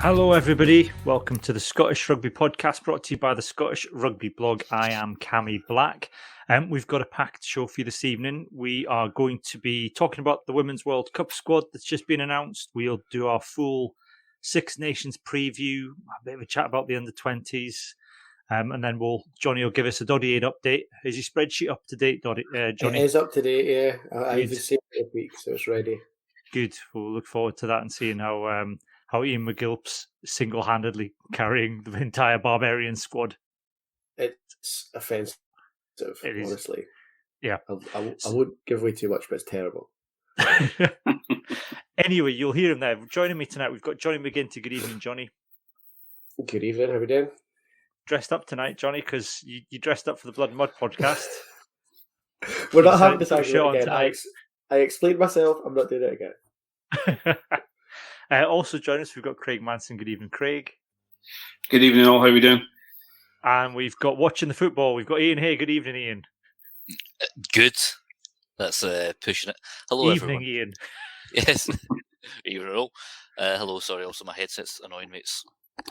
Hello everybody, welcome to the Scottish Rugby Podcast brought to you by the Scottish Rugby blog. I am Cammy Black. We've got a packed show for you this evening. We are going to be talking about the Women's World Cup squad that's just been announced. We'll do our full Six Nations preview, a bit of a chat about the under-20s, and then Johnny will give us a Doddy 8 update. Is your spreadsheet up to date, Johnny? It is up to date, yeah. I've saved it a week, so it's ready. Good. We'll look forward to that and seeing how Ian McGilp's single-handedly carrying the entire Barbarian squad. It's offensive, honestly. Yeah. I won't give away too much, but it's terrible. Anyway, you'll hear him there. Joining me tonight, we've got Johnny McGinty. Good evening, Johnny. Good evening, how are we doing? Dressed up tonight, Johnny, because you dressed up for the Blood and Mud podcast. We're not having this argument again. I explained myself. I'm not doing it again. Also joining us, we've got Craig Manson. Good evening, Craig. Good evening, all. How are we doing? And we've got watching the football. We've got Ian here. Good evening, Ian. Good. That's pushing it. Hello, evening, everyone. Ian. Yes. Evening, all. Hello. Sorry. Also, my headset's annoying me.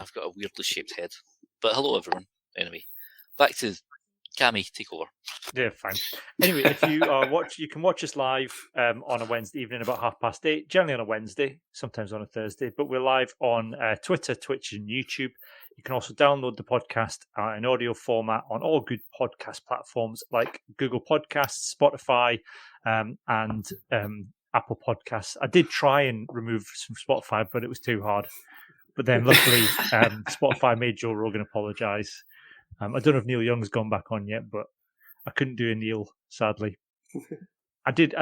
I've got a weirdly shaped head. But hello, everyone. Anyway, back to Cammy. Take over. Yeah, fine. Anyway, if you you can watch us live on a Wednesday evening about 8:30. Generally on a Wednesday, sometimes on a Thursday. But we're live on Twitter, Twitch, and YouTube. You can also download the podcast in audio format on all good podcast platforms like Google Podcasts, Spotify, and Apple Podcasts. I did try and remove some Spotify, but it was too hard. But then luckily, Spotify made Joe Rogan apologise. I don't know if Neil Young's gone back on yet, but I couldn't do a Neil, sadly. I did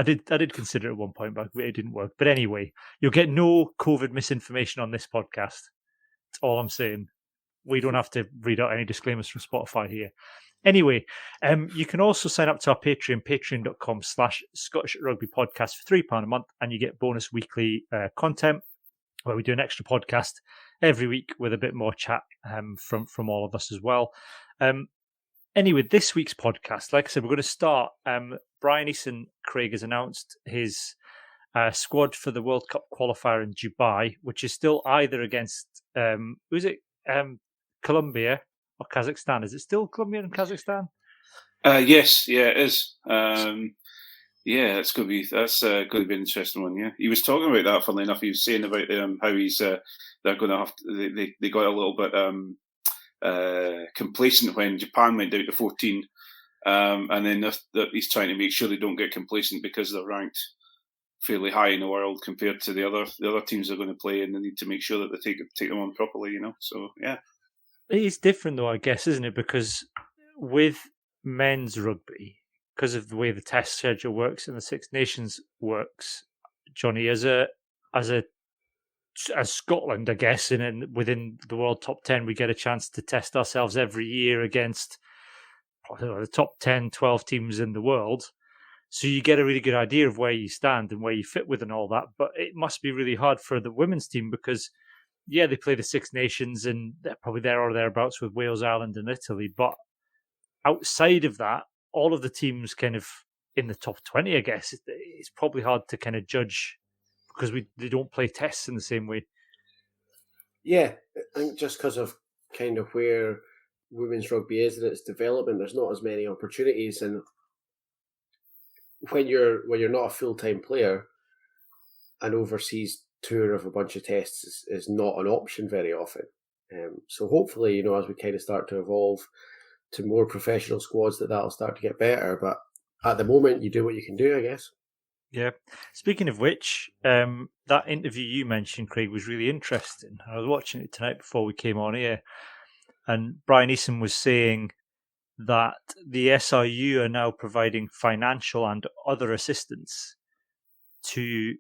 consider it at one point, but it didn't work. But anyway, you'll get no COVID misinformation on this podcast. That's all I'm saying. We don't have to read out any disclaimers from Spotify here. Anyway, you can also sign up to our Patreon, patreon.com/Scottish Rugby Podcast for £3 a month, and you get bonus weekly content where we do an extra podcast every week with a bit more chat from all of us as well. Anyway, this week's podcast, like I said, we're going to start. Brian Eason, Craig, has announced his squad for the World Cup qualifier in Dubai, which is still either against, Colombia or Kazakhstan. Is it still Colombia and Kazakhstan? Yes, yeah, it is. Yeah, that's going to be an interesting one. Yeah, he was talking about that. Funnily enough, he was saying about how he's they're going to have to, they got a little bit complacent when Japan went down to 14, and then he's trying to make sure they don't get complacent because they're ranked fairly high in the world compared to the other teams they're going to play, and they need to make sure that they take them on properly. So yeah, it is different though, I guess, isn't it? Because with men's rugby, because of the way the test schedule works and the Six Nations works, Johnny, as Scotland, I guess, and within the World Top 10, we get a chance to test ourselves every year against the top 10, 12 teams in the world. So you get a really good idea of where you stand and where you fit with and all that. But it must be really hard for the women's team because, yeah, they play the Six Nations and they're probably there or thereabouts with Wales, Ireland and Italy. But outside of that, all of the teams kind of in the top 20, I guess, it's probably hard to kind of judge because they don't play tests in the same way. Yeah, I think just because of kind of where women's rugby is in its development, there's not as many opportunities, and when you're not a full-time player, an overseas tour of a bunch of tests is not an option very often. So hopefully, as we kind of start to evolve to more professional squads, that'll start to get better. But at the moment, you do what you can do, I guess. Yeah. Speaking of which, that interview you mentioned, Craig, was really interesting. I was watching it tonight before we came on here, and Brian Eason was saying that the SRU are now providing financial and other assistance to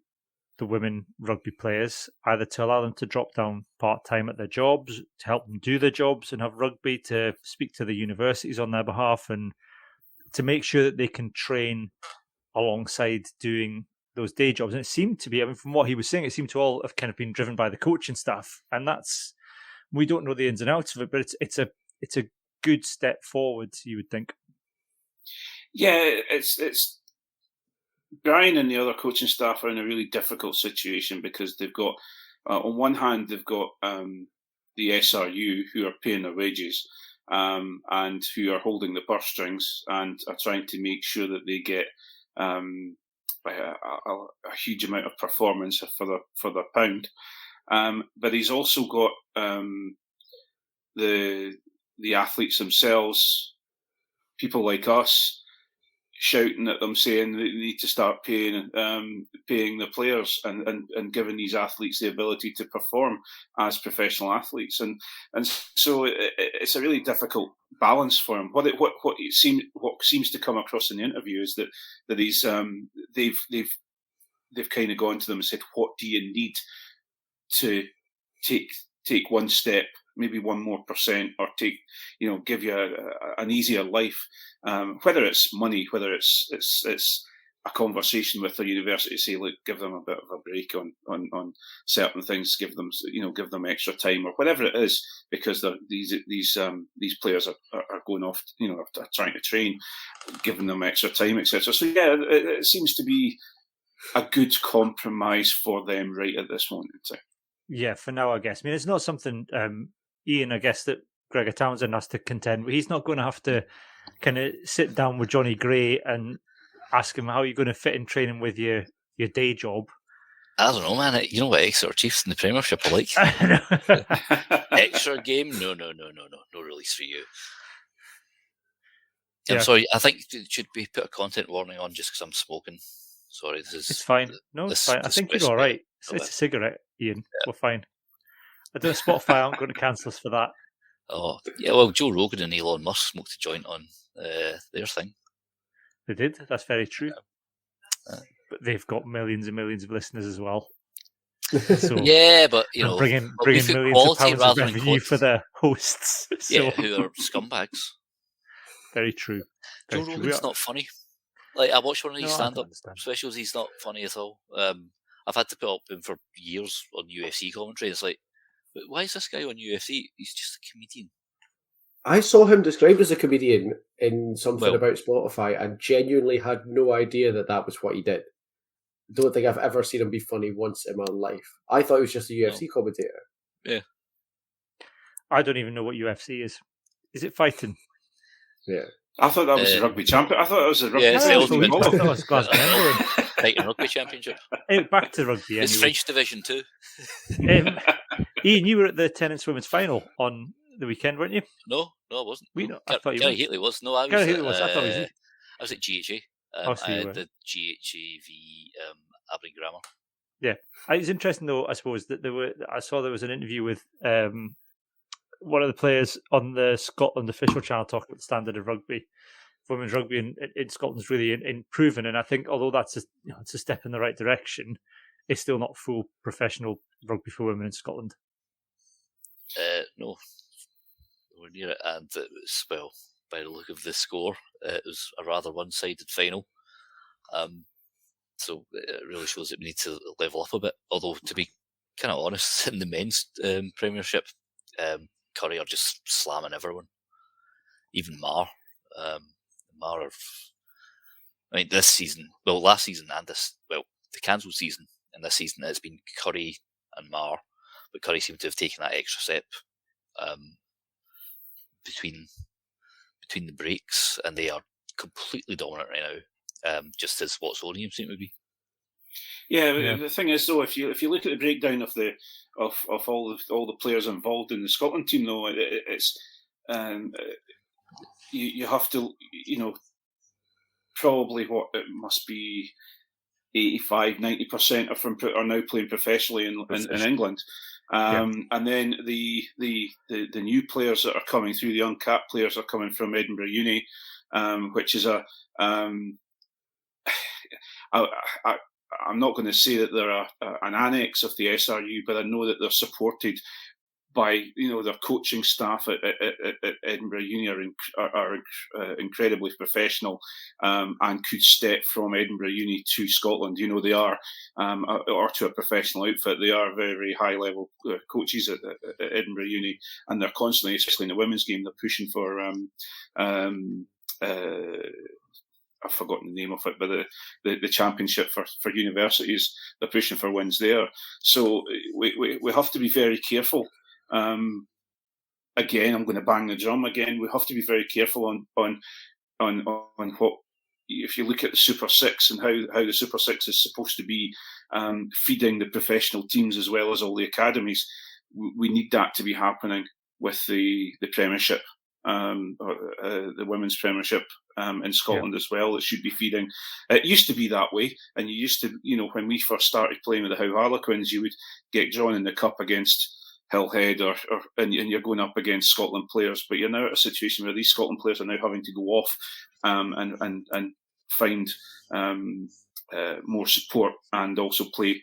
the women rugby players, either to allow them to drop down part-time at their jobs, to help them do their jobs and have rugby, to speak to the universities on their behalf, and to make sure that they can train alongside doing those day jobs. And it seemed to be, from what he was saying, it seemed to all have kind of been driven by the coaching staff. And we don't know the ins and outs of it, but it's a good step forward, you would think. Yeah, it's Brian and the other coaching staff are in a really difficult situation because they've got on one hand, they've got the SRU who are paying their wages and who are holding the purse strings and are trying to make sure that they get a huge amount of performance for their pound. But he's also got the athletes themselves, people like us, shouting at them saying that they need to start paying the players and giving these athletes the ability to perform as professional athletes, and so it's a really difficult balance for him. What seems to come across in the interview is that he's they've kind of gone to them and said, what do you need to take one step, maybe 1% more, or give you an easier life, whether it's money, whether it's a conversation with the university, say, look, give them a bit of a break on certain things, give them extra time or whatever it is, because these players are going off, are trying to train, giving them extra time, etc. So yeah, it seems to be a good compromise for them right at this moment in time. Yeah, for now, I guess. I mean, it's not something, Ian, I guess, that Gregor Townsend has to contend with. He's not going to have to kind of sit down with Johnny Gray and ask him how you're going to fit in training with your day job. I don't know, man. You know what Exeter Chiefs in the Premiership are like? Extra game? No release for you. I'm sorry, I think it should be put a content warning on just because I'm smoking. Sorry, it's fine. No, it's fine. I think you're all right. It's a cigarette, Ian. Yeah. We're fine. I don't know, Spotify aren't going to cancel us for that. Oh, yeah, well, Joe Rogan and Elon Musk smoked a joint on their thing. They did, that's very true. But they've got millions and millions of listeners as well. So, yeah, but, bringing millions of pounds of revenue for their hosts. So. Yeah, who are scumbags. Very true. Joe Rogan's not funny. Like, I watched one of these stand-up specials. He's not funny at all. I've had to put up him for years on UFC commentary. It's like, why is this guy on UFC? He's just a comedian. I saw him described as a comedian in something about Spotify and genuinely had no idea that was what he did. Don't think I've ever seen him be funny once in my life. I thought he was just a UFC commentator. Yeah. I don't even know what UFC is. Is it fighting? Yeah. I thought that was a rugby champion. I thought it was a rugby. Yeah, it's the ultimate. I thought it was Glasgow. Fighting rugby championship. Back to rugby. Anyway. It's French Division 2. Ian, you were at the tennis women's final on the weekend, weren't you? No, I wasn't. I thought you Gary Heatley was. No, I was. Gary Heatley was. I thought he was. I was at GHA. I had the GHAV Aberdeen Grammar. Yeah, it's interesting though. I suppose that I saw there was an interview with one of the players on the Scotland official channel talking about the standard of rugby, women's rugby in Scotland's really improving. And I think although that's it's a step in the right direction, it's still not full professional rugby for women in Scotland. No, we're near it, and it was, well, by the look of the score, it was a rather one-sided final. So it really shows that we need to level up a bit. Although, to be kind of honest, in the men's Premiership, Curry are just slamming everyone. Even Mar. Mar are... I mean, this season, last season and the cancelled season and this season has been Curry and Mar, but Curry seemed to have taken that extra step between the breaks, and they are completely dominant right now, just as Watsonians seem to be. Yeah, the thing is though, if you look at the breakdown of all the players involved in the Scotland team, though, it's you have to, probably what it must be 85-90% are now playing professionally in England. And then the new players that are coming through, the uncapped players, are coming from Edinburgh Uni, which is I'm not going to say that they're an annex of the SRU, but I know that they're supported by their coaching staff at Edinburgh Uni are incredibly professional, and could step from Edinburgh Uni to Scotland. They are, or to a professional outfit. They are very, very high level coaches at Edinburgh Uni, and they're constantly, especially in the women's game, they're pushing for I've forgotten the name of it, but the championship for universities, they're pushing for wins there. So we have to be very careful. Again, I'm going to bang the drum again. We have to be very careful on what, if you look at the Super Six and how the Super Six is supposed to be feeding the professional teams as well as all the academies. We need that to be happening with the Premiership, or the Women's Premiership in Scotland as well. It should be feeding. It used to be that way, and you used to, when we first started playing with the Howe Harlequins, you would get drawn in the cup against Hillhead, and you're going up against Scotland players, but you're now at a situation where these Scotland players are now having to go off and find more support and also play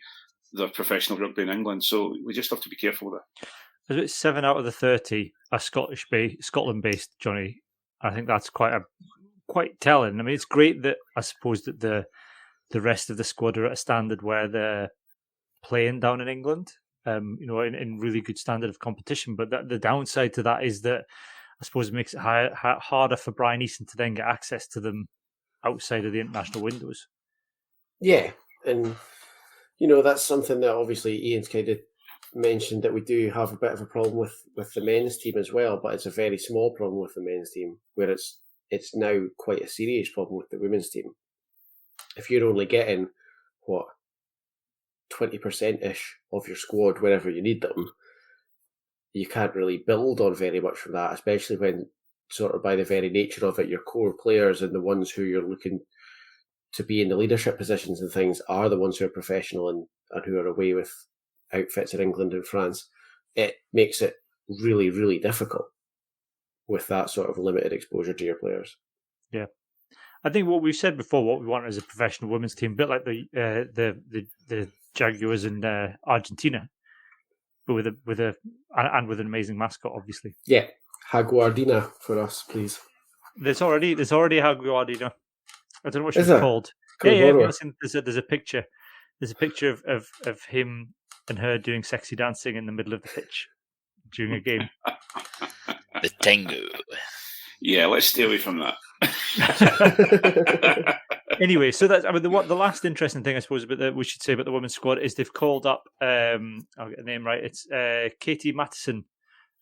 their professional rugby in England. So we just have to be careful with that. It's 7 out of the 30 are Scotland-based, Johnny. I think that's quite telling. I mean, it's great that I suppose that the rest of the squad are at a standard where they're playing down in England. In really good standard of competition. But the downside to that is that I suppose it makes it harder for Brian Easton to then get access to them outside of the international windows. Yeah, and that's something that obviously Ian's kind of mentioned, that we do have a bit of a problem with the men's team as well, but it's a very small problem with the men's team, where it's now quite a serious problem with the women's team. If you're only getting 20%-ish of your squad wherever you need them, you can't really build on very much from that, especially when sort of by the very nature of it, your core players and the ones who you're looking to be in the leadership positions and things are the ones who are professional and who are away with outfits in England and France. It makes it really, really difficult with that sort of limited exposure to your players. Yeah. I think what we've said before, what we want is a professional women's team, a bit like the Jaguars in Argentina, but with an amazing mascot, obviously. Yeah, Jaguardina for us, please. There's already a Jaguardina. I don't know what she's called. Yeah. There's a picture. There's a picture of him and her doing sexy dancing in the middle of the pitch during a game. The tango. Yeah, let's stay away from that. Anyway, so that's the last interesting thing I suppose we should say about the women's squad is they've called up. I'll get the name right. It's Katie Madison,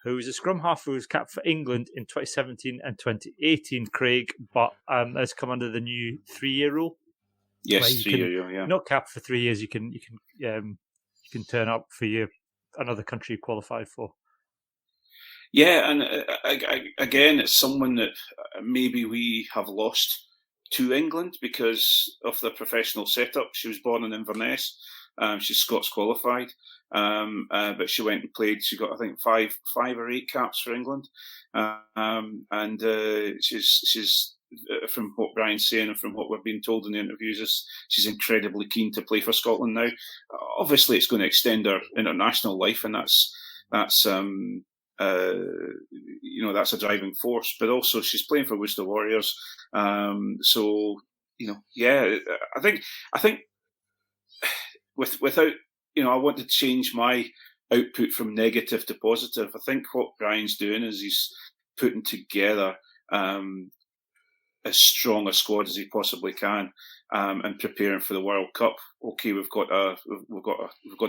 who was a scrum half who was capped for England in 2017 and 2018. Craig, but has come under the new 3-year rule. Yes, 3-year. Yeah, not capped for 3 years. You can turn up for another country you qualified for. Yeah, and again, it's someone that maybe we have lost to England because of the professional setup. She was born in Inverness. She's Scots qualified, but she went and played. She got, I think, 5 or 8 caps for England, and she's from what Brian's saying and from what we're being told in the interviews, she's incredibly keen to play for Scotland now. Obviously, it's going to extend her international life, and that's that's a driving force. But also, she's playing for Worcester Warriors. I think without, I want to change my output from negative to positive. I think what Brian's doing is he's putting together as strong a squad as he possibly can, and preparing for the World Cup. Okay, we've got to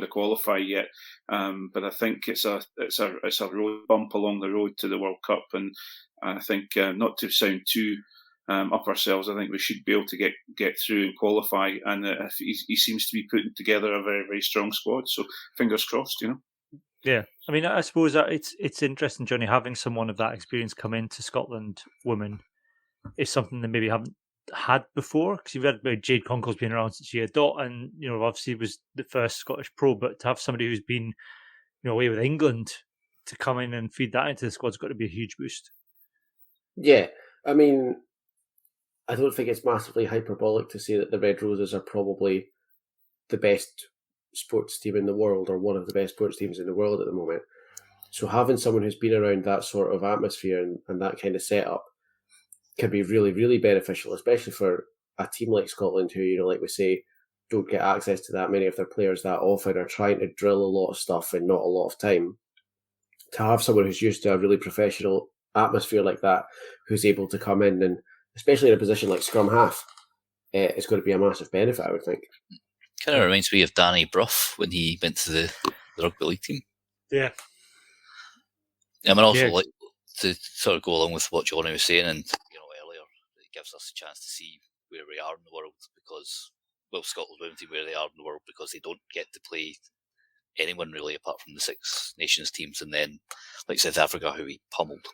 qualify yet, but I think it's a road bump along the road to the World Cup, and I think not to sound too up ourselves, I think we should be able to get through and qualify. And he seems to be putting together a very, very strong squad. So fingers crossed, Yeah, I mean, I suppose that it's interesting, Johnny, having someone of that experience come into Scotland women is something that maybe haven't had before, because you've had Jade Conkle's been around since year dot, and obviously was the first Scottish pro, but to have somebody who's been away with England to come in and feed that into the squad's got to be a huge boost. Yeah, I mean, I don't think it's massively hyperbolic to say that the Red Roses are probably the best sports team in the world, or one of the best sports teams in the world at the moment. So having someone who's been around that sort of atmosphere and that kind of setup can be really, really beneficial, especially for a team like Scotland who, like we say, don't get access to that many of their players that often, are trying to drill a lot of stuff in not a lot of time. To have someone who's used to a really professional atmosphere like that, who's able to come in and, especially in a position like scrum half, is going to be a massive benefit, I would think. Kind of reminds me of Danny Brough when he went to the rugby league team. Yeah. I mean, also like to sort of go along with what Johnny was saying, and earlier, it gives us a chance to see where we are in the world because, well, Scotland won't be where they are in the world because they don't get to play anyone really apart from the Six Nations teams, and then like South Africa, who we pummeled.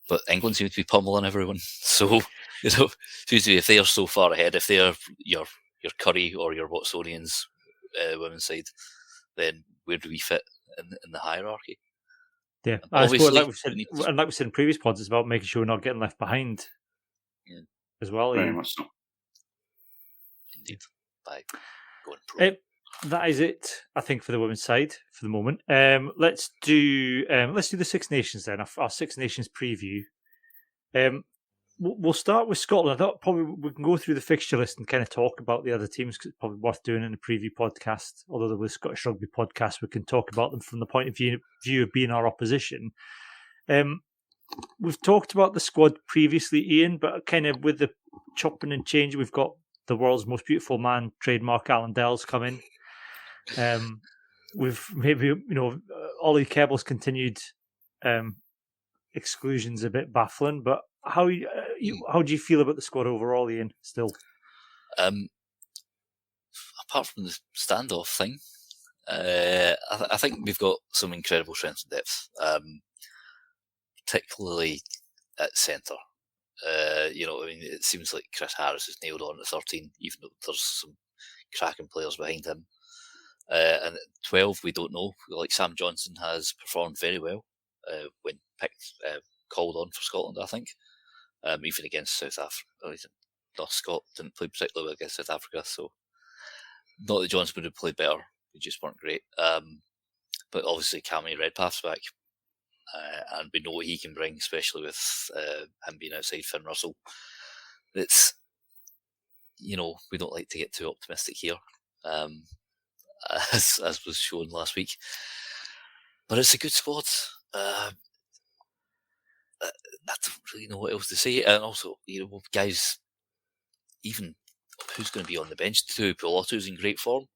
But England seems to be pummeling everyone. So seems to be if they are so far ahead, if they are your Curry or your Watsonians women's side, then where do we fit in the hierarchy? Yeah, obviously, like we said in previous pods, it's about making sure we're not getting left behind as well. Very much so. Indeed, by going pro. That is it, I think, for the women's side for the moment. Let's do the Six Nations then. Our Six Nations preview. We'll start with Scotland. I thought probably we can go through the fixture list and kind of talk about the other teams because it's probably worth doing in the preview podcast. Although there was Scottish Rugby podcast, we can talk about them from the point of view of being our opposition. We've talked about the squad previously, Ian, but kind of with the chopping and changing, we've got the world's most beautiful man trademark Alan Dell's coming. We've maybe Ollie Kebble's continued exclusions a bit baffling, but how do you feel about the squad overall, Ian? Still, apart from the standoff thing, I think we've got some incredible strength and depth, particularly at centre. It seems like Chris Harris is nailed on at 13, even though there's some cracking players behind him. And at 12, we don't know. Like Sam Johnson has performed very well when called on for Scotland, I think. Even against South Africa. Scott didn't play particularly well against South Africa, so not that Johnson would have played better. We just weren't great. But obviously, Cammy Redpath's back. And we know what he can bring, especially with him being outside Finn Russell. It's, we don't like to get too optimistic here, as was shown last week. But it's a good squad. I don't really know what else to say. And also, guys, even who's going to be on the bench too? Piloto's in great form.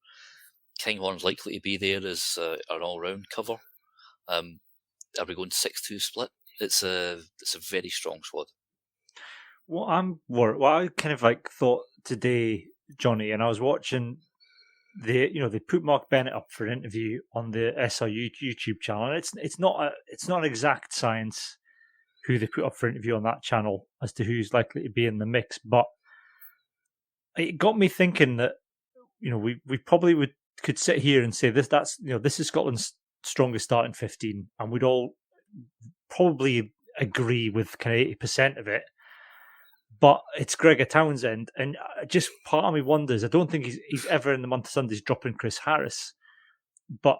Kinghorn's likely to be there as an all-round cover. Are we going 6-2 split? It's a very strong squad. What I kind of thought today, Johnny, and I was watching they put Mark Bennett up for an interview on the SRU YouTube channel, and it's not an exact science who they put up for interview on that channel as to who's likely to be in the mix, but it got me thinking that we probably could sit here and say this is Scotland's strongest starting 15, and we'd all probably agree with kind of 80% of it. But it's Gregor Townsend, and just part of me wonders. I don't think he's ever in the month of Sundays dropping Chris Harris, but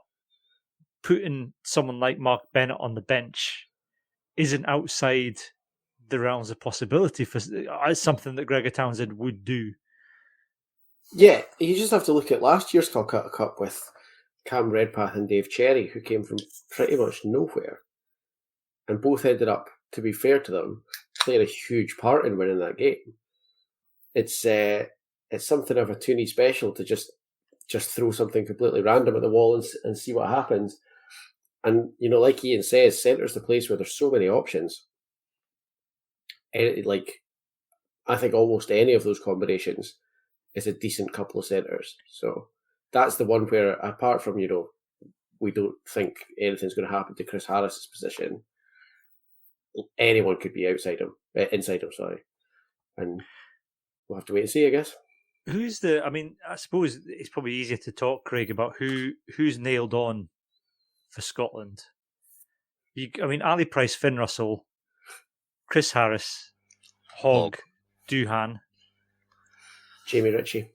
putting someone like Mark Bennett on the bench isn't outside the realms of possibility for something that Gregor Townsend would do. Yeah, you just have to look at last year's Calcutta Cup with Cam Redpath and Dave Cherry, who came from pretty much nowhere, and both ended up, to be fair to them, playing a huge part in winning that game. It's something of a Toonie special to just throw something completely random at the wall and see what happens. And like Ian says, centre's the place where there's so many options. I think almost any of those combinations is a decent couple of centres. So that's the one where, apart from we don't think anything's going to happen to Chris Harris's position, anyone could be inside him, sorry. And we'll have to wait and see, I guess. I suppose it's probably easier to talk, Craig, about who's nailed on for Scotland. Ali Price, Finn Russell, Chris Harris, Hogg, Duhan, Jamie Ritchie.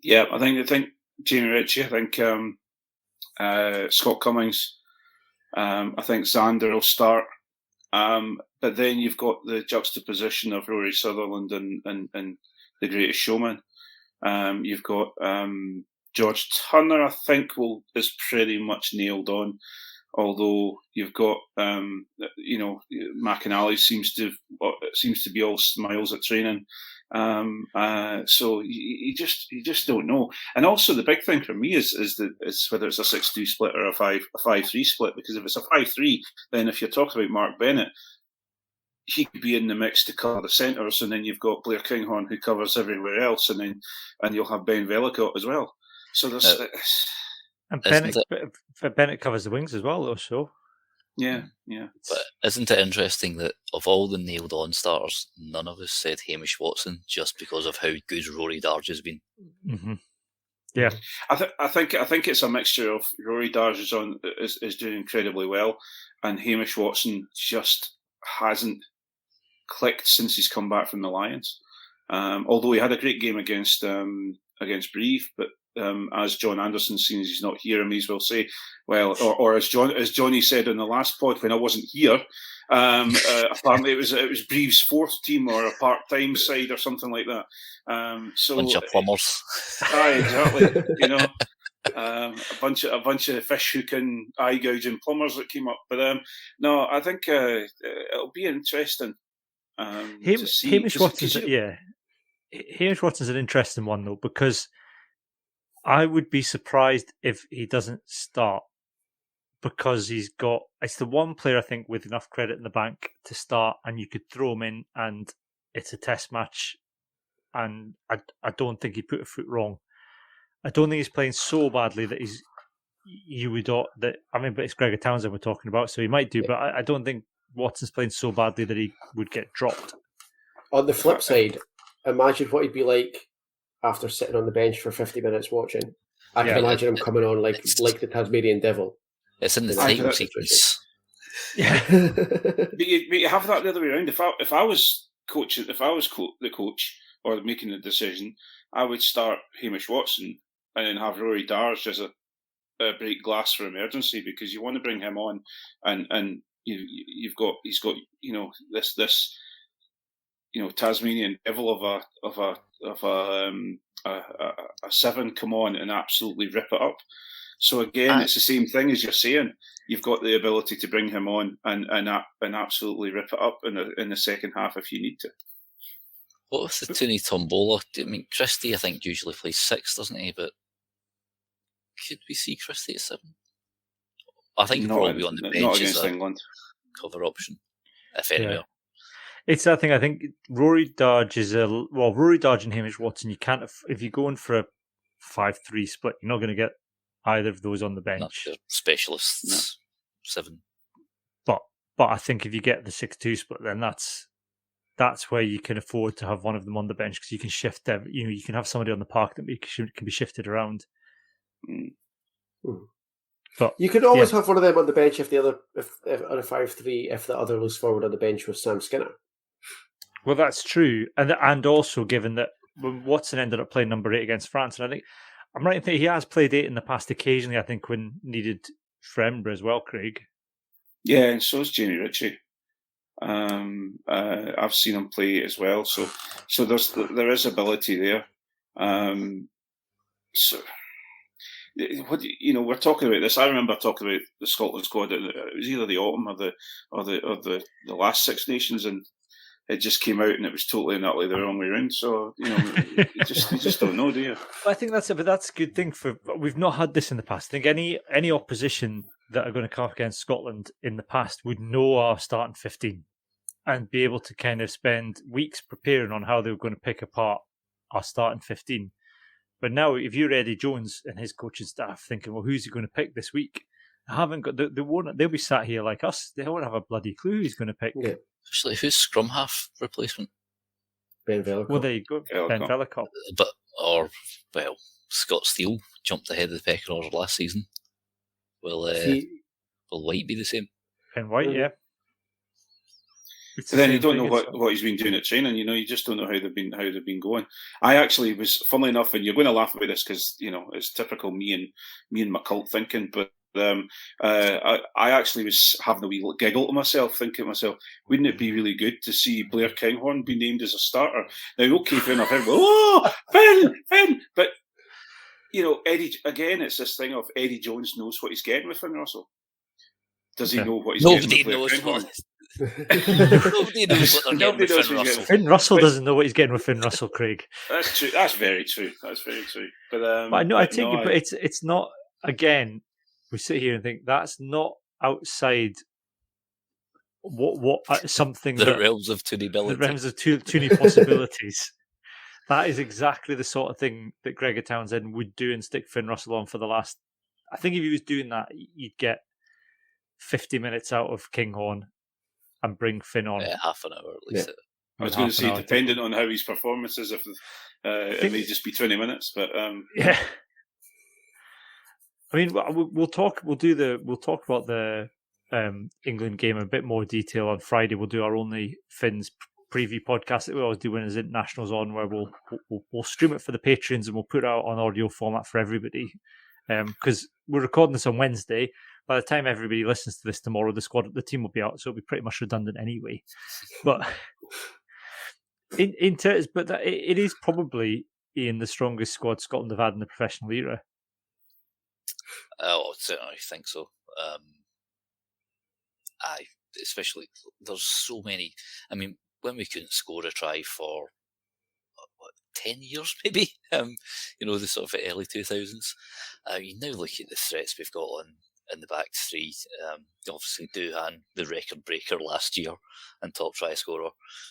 Yeah. I think Jamie Ritchie. I think Scott Cummings. I think Xander will start. But then you've got the juxtaposition of Rory Sutherland and The Greatest Showman. You've got George Turner, I think, is pretty much nailed on. Although you've got, McAnally seems to be all smiles at training. So you just don't know. And also the big thing for me is whether it's a 6-2 split or a 5-3 split. Because if it's a 5-3, then if you're talking about Mark Bennett, he could be in the mix to cover the centres, and then you've got Blair Kinghorn who covers everywhere else, and you'll have Ben Velicott as well. So there's. And Bennett covers the wings as well, though. So, yeah. But isn't it interesting that of all the nailed-on starters, none of us said Hamish Watson just because of how good Rory Darge has been? Mm-hmm. Yeah, I think it's a mixture of Rory Darge is doing incredibly well, and Hamish Watson just hasn't clicked since he's come back from the Lions. Although he had a great game against Brive, but. As John Anderson, seeing as he's not here, I may as well say, well, or as Johnny said in the last pod when I wasn't here, apparently it was Brive's fourth team or a part-time side or something like that. So bunch of plumbers. Exactly. A bunch of fish hooking, eye gouging plumbers that came up. But no, I think it'll be interesting to see. Hamish Watson's an interesting one though, because I would be surprised if he doesn't start, because it's the one player I think with enough credit in the bank to start, and you could throw him in and it's a test match, and I don't think he put a foot wrong. I don't think he's playing so badly that but it's Gregor Townsend we're talking about, so he might do, but I don't think Watson's playing so badly that he would get dropped. On the flip side, imagine what he'd be like after sitting on the bench for 50 minutes watching. I can imagine him coming on like the Tasmanian Devil. It's in the title sequence. Yeah, but you have that the other way around. If I was the coach or making the decision, I would start Hamish Watson and then have Rory Darge as a break glass for emergency, because you want to bring him on, and he's got this Tasmanian Devil of a 7 come on and absolutely rip it up. So again, it's the same thing as you're saying. You've got the ability to bring him on and absolutely rip it up in the second half if you need to. What was the Tony Tombola? I mean, Christie, I think, usually plays 6, doesn't he? But could we see Christie at 7? I think he'll probably be on the bench as a cover option, if anywhere. It's that thing. I think Rory Darge Rory Darge and Hamish Watson. You can't, if you're going for a 5-3 split, you're not going to get either of those on the bench. Not specialists, 7. But I think if you get the 6-2 split, then that's where you can afford to have one of them on the bench, because you can shift them. You can have somebody on the park that can be shifted around. But you could always have one of them on the bench if on a 5-3, if the other loose forward on the bench was Sam Skinner. Well, that's true, and also given that Watson ended up playing number 8 against France, and I think I'm right in thinking he has played 8 in the past occasionally. I think when needed for Edinburgh as well, Craig. Yeah, and so is Jamie Ritchie. I've seen him play as well, so there is ability there. So. We're talking about this. I remember talking about the Scotland squad. It was either the autumn or the last Six Nations, and it just came out and it was totally and utterly the wrong way around. So you just don't know, do you? I think that's a good thing. We've not had this in the past. I think any opposition that are going to come up against Scotland in the past would know our starting 15 and be able to kind of spend weeks preparing on how they were going to pick apart our starting 15. But now, if you're Eddie Jones and his coaching staff thinking, well, who's he going to pick this week? They'll be sat here like us. They won't have a bloody clue who he's going to pick. Yeah. Actually, who's scrum half replacement? Ben Velicott. Well, there you go. Ben Velicott. Scott Steele jumped ahead of the pecking order last season. Will White be the same? Ben White, yeah. But then you don't know what he's been doing at training. You just don't know how they've been going. I actually was, funnily enough, and you're going to laugh about this because it's typical me and my cult thinking. But I actually was having a wee giggle to myself, thinking to myself, wouldn't it be really good to see Blair Kinghorn be named as a starter? Now, okay, fair enough. Ben, but Eddie again. It's this thing of Eddie Jones knows what he's getting with Finn Russell. Does he know what he's Nobody getting with knows Finn? Nobody knows what they're getting with Finn Russell. Finn Russell doesn't know what he's getting with Finn Russell, Craig. That's true. That's very true. But I take it, but it's not. Again, we sit here and think that's not outside what something The that realms of tunability. the realms of tuning possibilities. That is exactly the sort of thing that Gregor Townsend would do and stick Finn Russell on for the last. I think if he was doing that, you'd get 50 minutes out of Kinghorn and bring Finn on. Yeah, half an hour at least. Yeah. I was going to say, dependent on how his performance is, if it may just be 20 minutes. But yeah, I mean, we'll talk. We'll talk about the England game in a bit more detail on Friday. We'll do our only Finn's preview podcast that we always do when his internationals on, where we'll stream it for the patrons and we'll put it out on audio format for everybody. Because we're recording this on Wednesday. By the time everybody listens to this tomorrow, the team will be out, so it'll be pretty much redundant anyway. But in terms, but it is probably, Ian, the strongest squad Scotland have had in the professional era. Oh, certainly think so. Especially there's so many. I mean, when we couldn't score a try for 10 years, maybe. The sort of early 2000s. You now look at the threats we've got on in the back three. Obviously, Doohan, the record breaker last year, and top try scorer.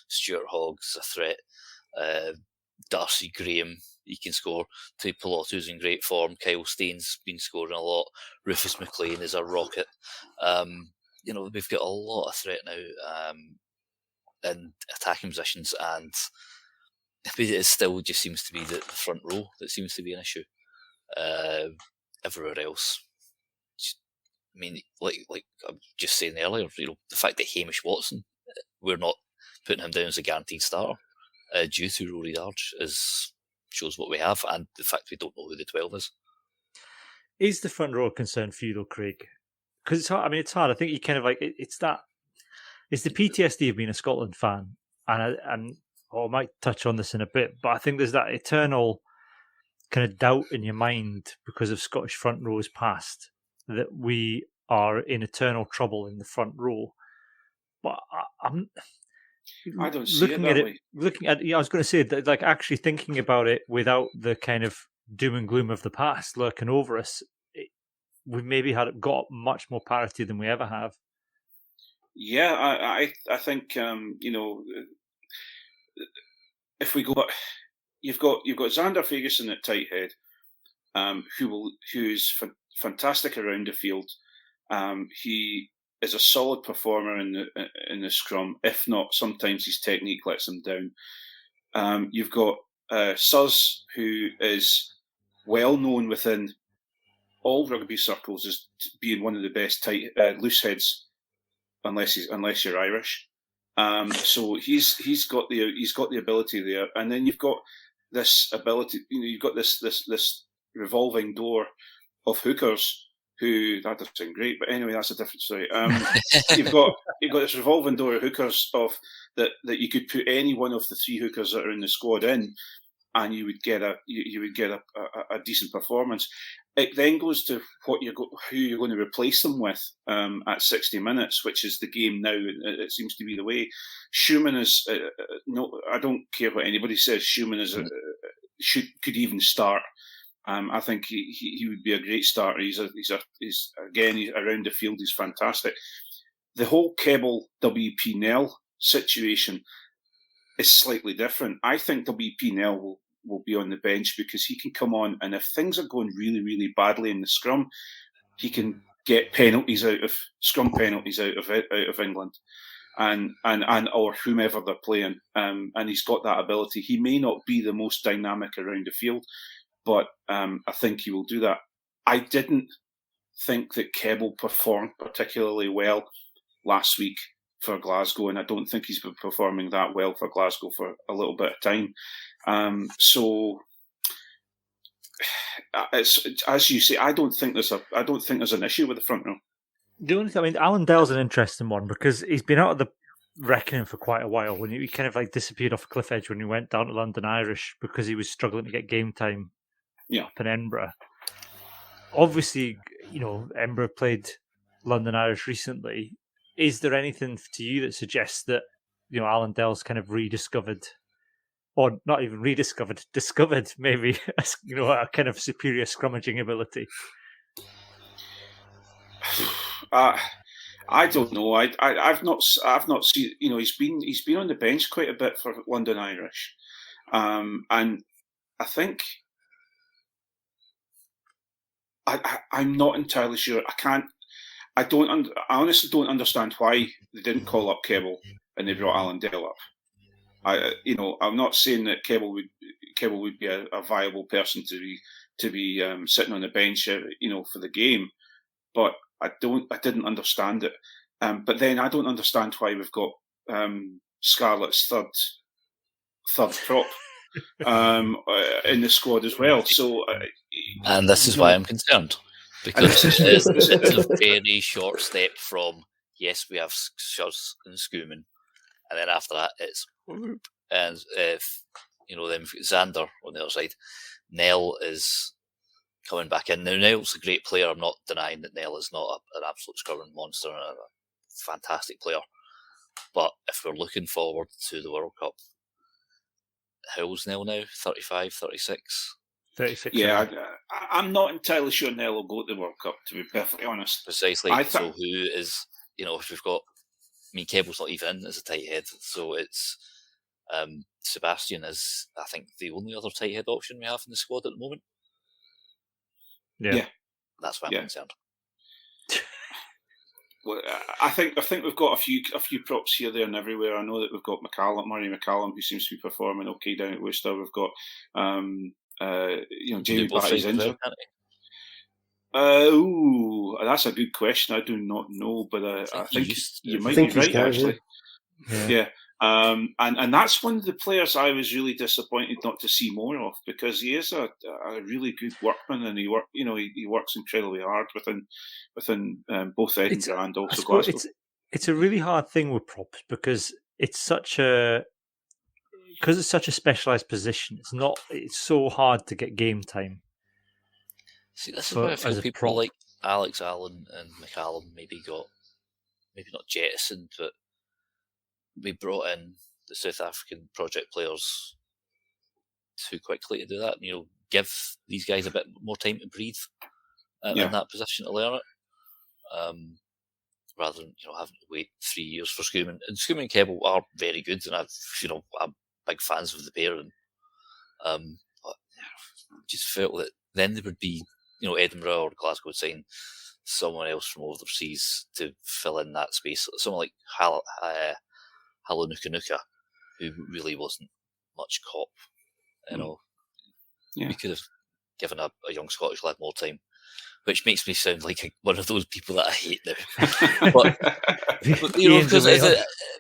Stuart Hogg's a threat. Darcy Graham, he can score. Tay Piloto's in great form. Kyle Staines been scoring a lot. Rufus McLean is a rocket. We've got a lot of threat now in attacking positions, and it still just seems to be the front row that seems to be an issue. Everywhere else, I mean, like I was just saying earlier, the fact that Hamish Watson, we're not putting him down as a guaranteed starter due to Rory Darge shows what we have, and the fact we don't know who the 12 is. Is the front row a concern for you, though, Craig? Because it's hard. I mean, it's hard. I think you kind of it's the PTSD of being a Scotland fan, and I might touch on this in a bit, but I think there's that eternal kind of doubt in your mind because of Scottish front rows past that we are in eternal trouble in the front row. But I don't see it that way. Looking at, I was going to say that, like, actually thinking about it without the kind of doom and gloom of the past lurking over us, we maybe got much more parity than we ever have. Yeah, I think if we go, you've got Xander Ferguson at tight head, who's fantastic around the field. He is a solid performer in the scrum. If not, sometimes his technique lets him down. You've got Suz, who is well known within all rugby circles as being one of the best loose heads, unless you're Irish. So he's got the ability there, and then you've got this ability. You've got this revolving door of hookers. That doesn't sound great, but anyway, that's a different story. You've got this revolving door of hookers that you could put any one of the three hookers that are in the squad in, and you would get a decent performance. It then goes to who you're going to replace them with at 60 minutes, which is the game now. It seems to be the way. Schumann is no. I don't care what anybody says. Schumann is could even start. I think he would be a great starter. He's around the field. He's fantastic. The whole Kebble WP Nell situation is slightly different. I think WP Nell will be on the bench because he can come on, and if things are going really, really badly in the scrum, he can get scrum penalties out of England, and or whomever they're playing. And he's got that ability. He may not be the most dynamic around the field, but I think he will do that. I didn't think that Kebble performed particularly well last week for Glasgow, and I don't think he's been performing that well for Glasgow for a little bit of time. So it's, as you say, I don't think there's an issue with the front row. The only thing, Alan Dell's an interesting one because he's been out of the reckoning for quite a while. When he kind of disappeared off a cliff edge when he went down to London Irish because he was struggling to get game time. Yeah, up in Edinburgh. Obviously, Edinburgh played London Irish recently. Is there anything to you that suggests that Alan Dell's kind of rediscovered, or not even rediscovered, discovered maybe a kind of superior scrummaging ability? I don't know. I've not seen. He's been on the bench quite a bit for London Irish, and I think I'm not entirely sure. I honestly don't understand why they didn't call up Keble and they brought Alan Dell up. I'm not saying that Keble would be a viable person to be sitting on the bench, for the game, but I didn't understand it. But then I don't understand why we've got Scarlett's third prop in the squad as well. So, and this is why I'm concerned, because it's a very short step from, yes, we have Shuz and Schumann, and then after that it's whoop, and then Xander on the other side. Nell is coming back in. Now, Nell's a great player. I'm not denying that Nell is not an absolute scrumming monster and a fantastic player. But if we're looking forward to the World Cup, how old's Nell now? 35, 36? 36. Yeah, I'm not entirely sure Nell will go to the World Cup, to be perfectly honest. Precisely. So who is, if we've got, Keble's not even in as a tight head, so it's Sebastian is, I think, the only other tight head option we have in the squad at the moment. Yeah. That's why I'm concerned. Well, I think we've got a few props here, there, and everywhere. I know that we've got Murray McCallum, who seems to be performing okay down at Worcester. We've got Jamie Batty's injured. That's a good question. I do not know, but I think you might be right, actually. Yeah. And that's one of the players I was really disappointed not to see more of, because he is a really good workman, and he works incredibly hard within both Edinburgh and also Glasgow. It's a really hard thing with props because it's such a specialised position. It's so hard to get game time. See, this is why I feel people like Alex Allen and McCallum maybe not jettisoned, but we brought in the South African project players too quickly to do that. Give these guys a bit more time to breathe in that position to learn it, rather than having to wait 3 years for Schumann. And Schumann and Keble are very good, and I'm big fans of the pair. And but I just felt that then there would be Edinburgh or Glasgow would sign someone else from overseas to fill in that space. Someone like Halanuka, who really wasn't much cop. We could have given a young Scottish lad more time, which makes me sound like one of those people that I hate now. but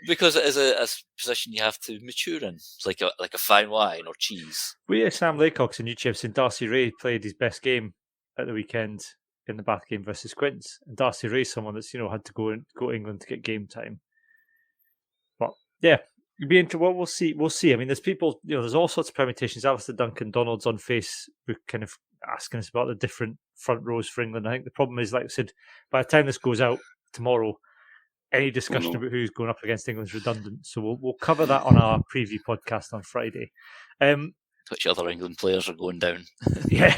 because it is a position you have to mature in. It's like a fine wine or cheese. We had Sam Laycock's on YouTube saying Darcy Ray played his best game at the weekend in the Bath game versus Quince, and Darcy Ray's someone that's had to go to England to get game time. But yeah, it'd be interesting. Well, we'll see. I mean, there's people. There's all sorts of permutations. Alistair Duncan Donald's on Facebook kind of asking us about the different front rows for England. I think the problem is, like I said, by the time this goes out tomorrow, any discussion about who's going up against England is redundant. So we'll cover that on our preview podcast on Friday. Which other England players are going down? Yeah.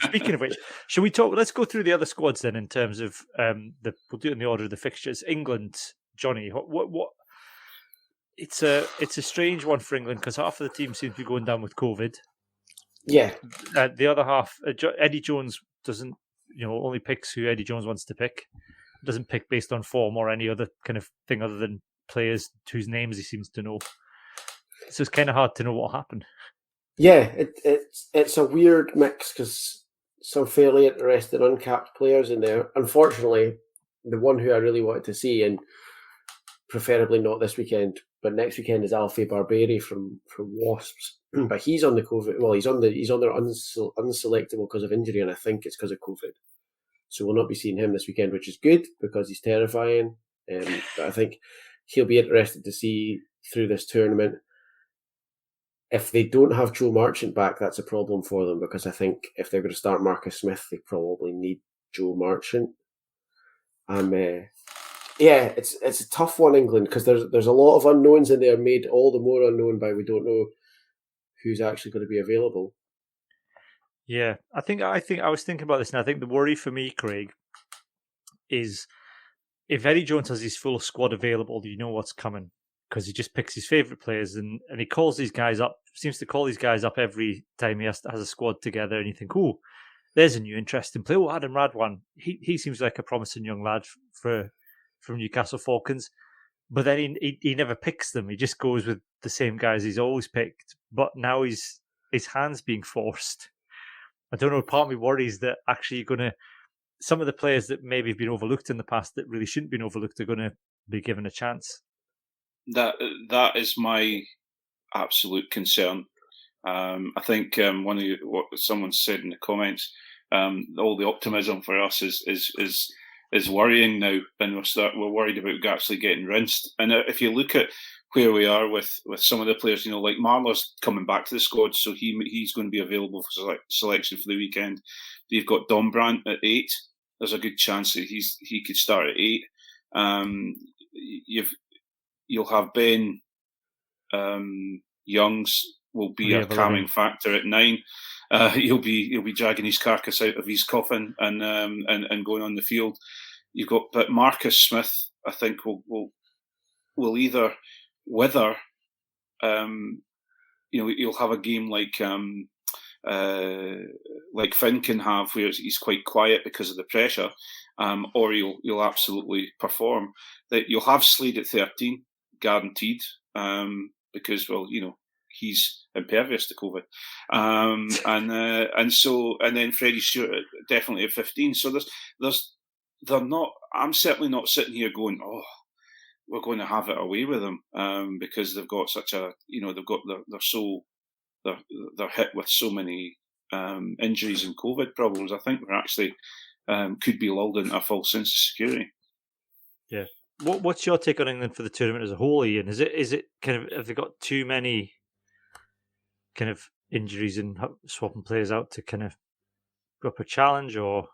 Speaking of which, shall we talk? Let's go through the other squads then in terms of we'll do it in the order of the fixtures. England, Johnny, what? It's a strange one for England because half of the team seems to be going down with COVID. Yeah. The other half, Eddie Jones doesn't, only picks who Eddie Jones wants to pick. Doesn't pick based on form or any other kind of thing other than players whose names he seems to know. So it's kind of hard to know what happened. Yeah, it's a weird mix because some fairly interesting uncapped players in there. Unfortunately, the one who I really wanted to see, and preferably not this weekend, but next weekend, is Alfie Barberi from Wasps. But he's on the COVID. Well, he's on their unselectable because of injury, and I think it's because of COVID. So we'll not be seeing him this weekend, which is good because he's terrifying. But I think he'll be interested to see through this tournament. If they don't have Joe Marchant back, that's a problem for them because I think if they're going to start Marcus Smith, they probably need Joe Marchant. Yeah, it's a tough one, England, because there's a lot of unknowns in there, made all the more unknown by we don't know who's actually going to be available. Yeah, I think I was thinking about this, and I think the worry for me, Craig, is if Eddie Jones has his full squad available, you know what's coming because he just picks his favourite players and he calls these guys up. Seems to call these guys up every time he has a squad together, and you think, oh, there's a new interesting player. Oh, Adam Radwan, he seems like a promising young lad from Newcastle Falcons. But then he never picks them. He just goes with the same guys he's always picked. But now his hand's being forced. I don't know. Part of me worries that actually you're going to some of the players that maybe have been overlooked in the past that really shouldn't have been overlooked are going to be given a chance. That is my absolute concern. I think what someone said in the comments, all the optimism for us is worrying now, and we're worried about actually getting rinsed. And if you look at where we are with some of the players, like Marler's coming back to the squad, so he's going to be available for selection for the weekend. You've got Dombrandt at 8. There's a good chance that he could start at 8. You'll have Ben Youngs will be a calming factor at 9. He'll be dragging his carcass out of his coffin and going on the field. You've got, but Marcus Smith, I think will either wither. You'll have a game like Finn can have, where he's quite quiet because of the pressure, or he'll absolutely perform. That you'll have Slade at 13, guaranteed, because he's impervious to COVID, and then Freddie Stewart definitely at 15. So they're not. I'm certainly not sitting here going, oh, we're going to have it away with them, because they've got such a, they're hit with so many injuries and COVID problems. I think we're actually could be lulled into a false sense of security. Yeah. What's your take on England for the tournament as a whole, Ian? Is it kind of, have they got too many kind of injuries and swapping players out to kind of go up a challenge, or?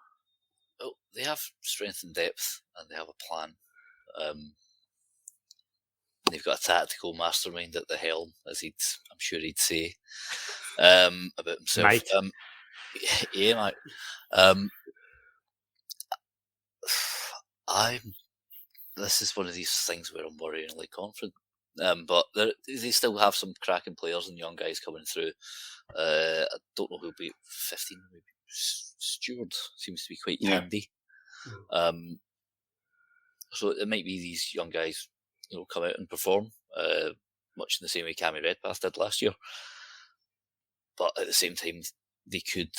Well, they have strength and depth, and they have a plan. They've got a tactical mastermind at the helm, as I'm sure he'd say about himself. Yeah, mate. This is one of these things where I'm worryingly confident. But they still have some cracking players and young guys coming through. I don't know who'll be 15. Maybe Stewart seems to be quite handy. So it might be these young guys, come out and perform, much in the same way Cammy Redpath did last year. But at the same time, they could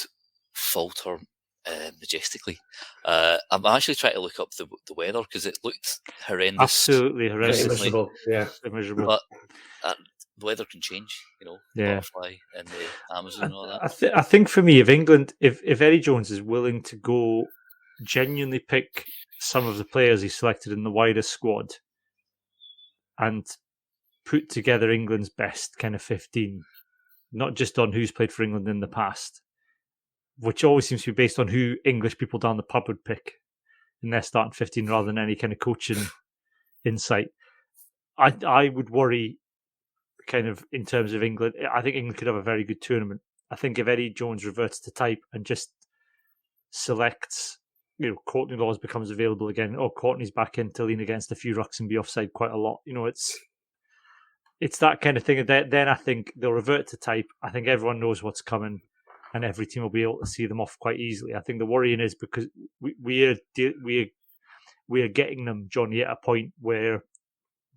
falter majestically. I'm actually trying to look up the weather because it looked horrendous. Absolutely horrendous. Miserable. Yeah, miserable. But the weather can change, butterfly in the Amazon and all that. I think for me, if England, if Eddie Jones is willing to go genuinely pick some of the players he selected in the wider squad and put together England's best kind of 15, not just on who's played for England in the past, which always seems to be based on who English people down the pub would pick in their starting 15 rather than any kind of coaching insight. I would worry kind of in terms of England. I think England could have a very good tournament. I think if Eddie Jones reverts to type and just selects, Courtney Laws becomes available again, or Courtney's back in to lean against a few rucks and be offside quite a lot. It's that kind of thing. Then I think they'll revert to type. I think everyone knows what's coming, and every team will be able to see them off quite easily. I think the worrying is because we are getting them, Johnny, at a point where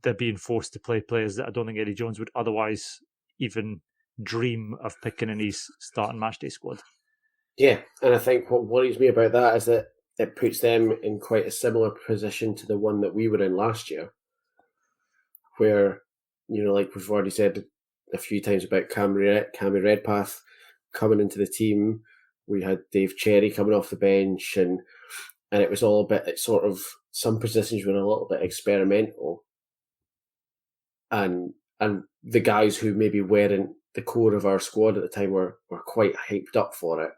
they're being forced to play players that I don't think Eddie Jones would otherwise even dream of picking in his starting matchday squad. Yeah, and I think what worries me about that is that it puts them in quite a similar position to the one that we were in last year, where, like we've already said a few times about Cammy Redpath coming into the team. We had Dave Cherry coming off the bench, and it was all a bit sort of, some positions were a little bit experimental, and the guys who maybe weren't the core of our squad at the time were quite hyped up for it.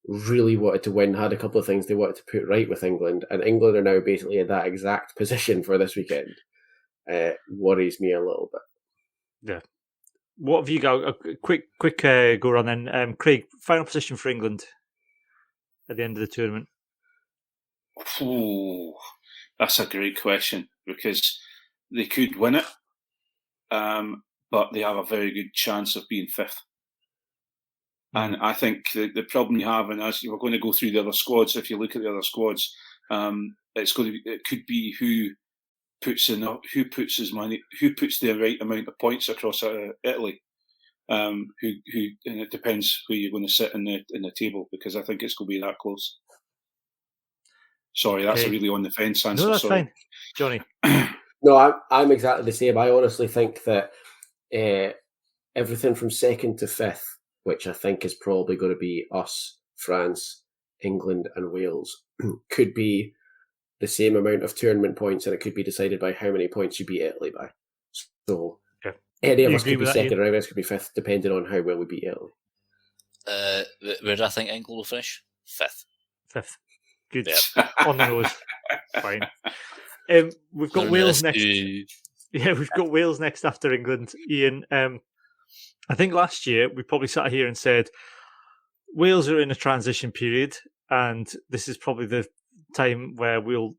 really wanted to win, had a couple of things they wanted to put right with England, and England are now basically in that exact position for this weekend. Worries me a little bit. Yeah. What have you got? A quick go on then. Craig, final position for England at the end of the tournament? Oh, that's a great question, because they could win it, but they have a very good chance of being fifth. And I think the problem you have, and as we're going to go through the other squads, if you look at the other squads, it could be who puts the right amount of points across Italy. And it depends who you're going to sit in the table, because I think it's going to be that close. Sorry, that's a really on the fence answer. No, that's sorry. fine, Johnny. No, I'm exactly the same. I honestly think that everything from second to fifth, which I think is probably going to be us, France, England, and Wales, could be the same amount of tournament points, and it could be decided by how many points you beat Italy by. So any of us could be second, or any of us could be fifth, depending on how well we beat Italy. Where do I think England will finish? Fifth. Good. Yep. On the nose. Fine. We've got Wales next. Yeah, we've got Wales next after England. Ian, I think last year we probably sat here and said Wales are in a transition period, and this is probably the time where we'll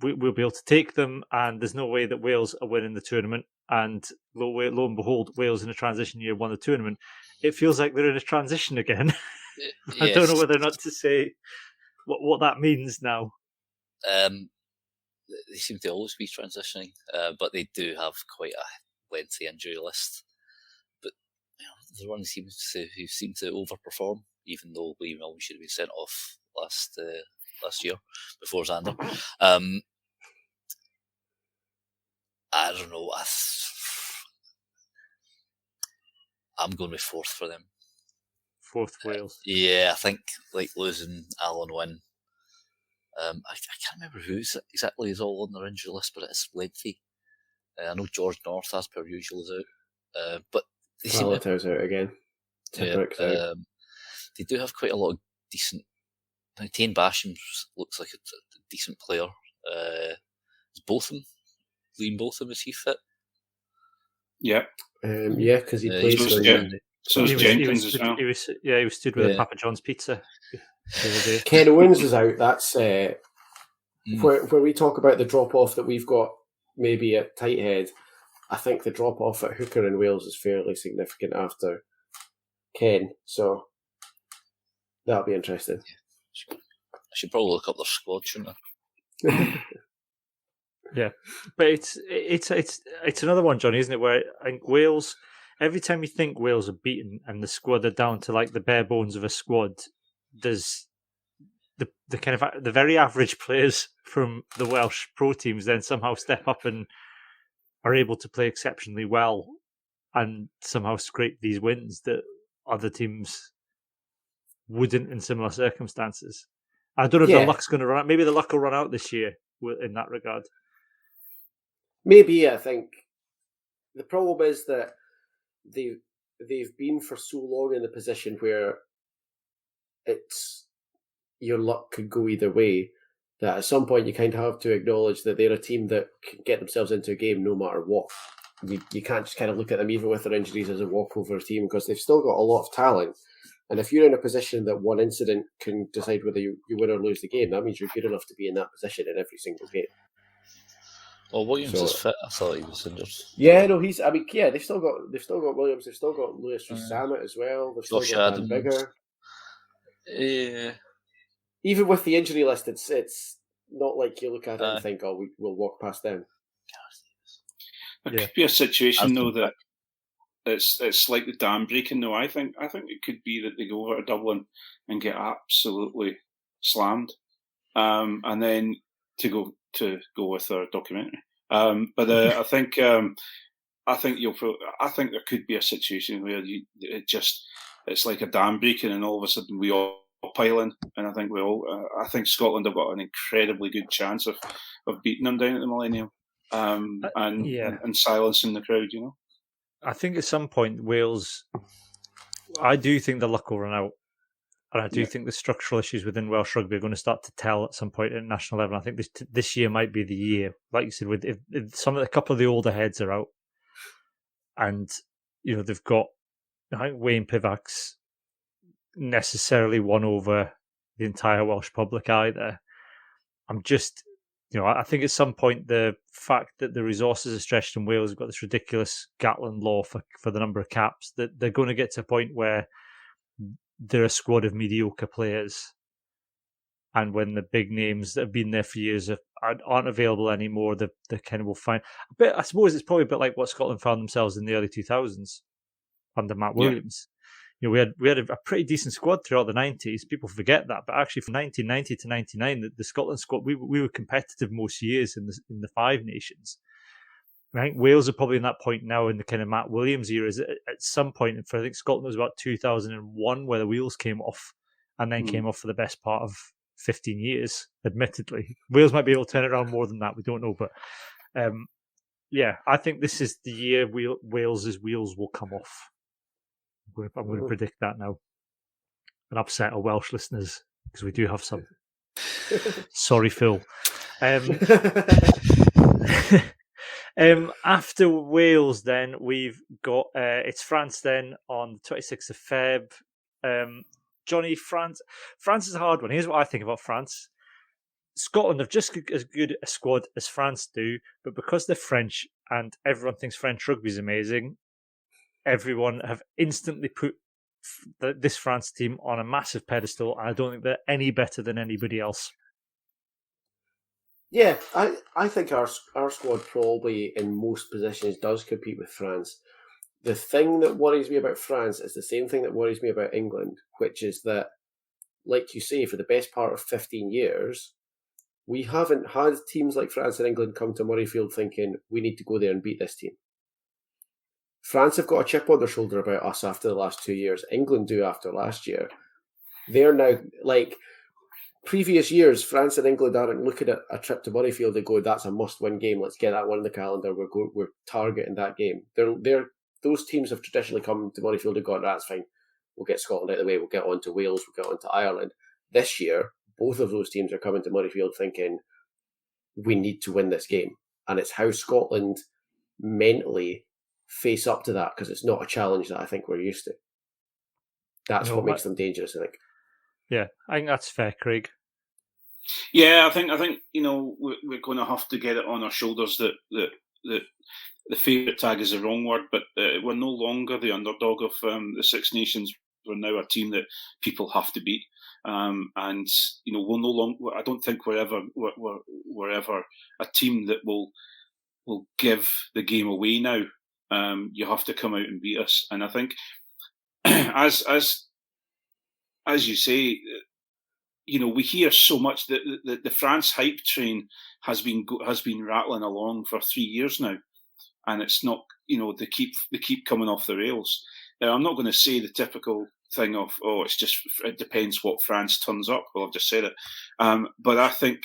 be able to take them, and there's no way that Wales are winning the tournament. And lo and behold, Wales in a transition year won the tournament. It feels like they're in a transition again. Yes. I don't know whether or not to say what that means now. They seem to always be transitioning, but they do have quite a lengthy injury list. But the one seems to overperform, even though Lee Milne should have been sent off last year before Xander. I don't know. I'm going with fourth for them. Fourth Wales. Yeah, I think losing Alan Wynne. I can't remember who exactly is all on their injury list, but it's lengthy. I know George North, as per usual, is out. But they seem out again. Out. They do have quite a lot of decent. Tane Basham looks like a decent player. Is Botham? Liam Botham, is he fit? Yeah. Because he plays for So is Jenkins as well. He was stood with a Papa John's pizza the other day. Ken Owens is out. That's where we talk about the drop-off that we've got maybe at tight head. I think the drop-off at hooker in Wales is fairly significant after Ken. So that'll be interesting. I should probably look up their squad, shouldn't I? Yeah, but it's another one, Johnny, isn't it? Where I think Wales, every time you think Wales are beaten and the squad are down to like the bare bones of a squad, there's the kind of the very average players from the Welsh pro teams then somehow step up and are able to play exceptionally well and somehow scrape these wins that other teams wouldn't in similar circumstances. I don't know if the luck's going to run out. Maybe the luck will run out this year in that regard. Maybe. I think the problem is that they've been for so long in the position where it's your luck could go either way, that at some point you kind of have to acknowledge that they're a team that can get themselves into a game no matter what. You can't just kind of look at them, even with their injuries, as a walkover team, because they've still got a lot of talent. And if you're in a position that one incident can decide whether you win or lose the game, that means you're good enough to be in that position in every single game. Well, Williams is fit. I thought he was injured. Yeah, no, he's. I mean, yeah, they've still got Williams. They've still got Lewis Samet as well. They've still got Dan Bigger. Yeah. Even with the injury list, it's not like you look at it and think, "Oh, we'll walk past them." There could be a situation though that it's like the dam breaking. Though I think it could be that they go over to Dublin and get absolutely slammed, and then to go with their documentary. But I think there could be a situation where it's like a dam breaking, and all of a sudden we all pile in, and I think Scotland have got an incredibly good chance of beating them down at the Millennium, and silencing the crowd. You know, I think at some point Wales, I do think the luck will run out. And I do think the structural issues within Welsh rugby are going to start to tell at some point at national level. I think this year might be the year, like you said, with if a couple of the older heads are out, and they've got, I think Wayne Pivac's necessarily won over the entire Welsh public either. I'm just, I think at some point the fact that the resources are stretched in Wales, we've got this ridiculous Gatland law for the number of caps, that they're going to get to a point where they're a squad of mediocre players, and when the big names that have been there for years aren't available anymore, they kind of will find a bit. I suppose it's probably a bit like what Scotland found themselves in the early 2000s under Matt Williams. We had a pretty decent squad throughout the 90s. People forget that, but actually from 1990 to 99, the Scotland squad, we were competitive most years in the Five Nations. I think Wales are probably in that point now in the kind of Matt Williams era. Is at some point, and I think Scotland was about 2001 where the wheels came off, and then came off for the best part of 15 years. Admittedly, Wales might be able to turn it around more than that. We don't know, but I think this is the year Wales's wheels will come off. I'm going to predict that now, and upset our Welsh listeners because we do have some. Sorry, Phil. After Wales, then we've got it's France. Then on the 26th of Feb, Johnny, France is a hard one. Here's what I think about France. Scotland have just as good a squad as France do, but because they're French and everyone thinks French rugby is amazing, everyone have instantly put this France team on a massive pedestal, and I don't think they're any better than anybody else. Yeah, I think our squad probably in most positions does compete with France. The thing that worries me about France is the same thing that worries me about England, which is that, like you say, for the best part of 15 years, we haven't had teams like France and England come to Murrayfield thinking we need to go there and beat this team. France have got a chip on their shoulder about us after the last 2 years. England do after last year. They're now, like, previous years, France and England aren't looking at a trip to Murrayfield and go, that's a must-win game, let's get that one in the calendar, we're targeting that game. Those teams have traditionally come to Murrayfield and gone, that's fine, we'll get Scotland out of the way, we'll get on to Wales, we'll get on to Ireland. This year, both of those teams are coming to Murrayfield thinking, we need to win this game. And it's how Scotland mentally face up to that, because it's not a challenge that I think we're used to. That's what makes them dangerous, I think. Yeah, I think that's fair, Craig. Yeah, I think we're going to have to get it on our shoulders that the favourite tag is the wrong word, but we're no longer the underdog of the Six Nations. We're now a team that people have to beat, and we're no longer. I don't think we're ever a team that will give the game away now. You have to come out and beat us, and I think as you say, we hear so much that the France hype train has been rattling along for 3 years now, and it's not, they keep coming off the rails. Now, I'm not going to say the typical thing of, it depends what France turns up. Well, I've just said it, but I think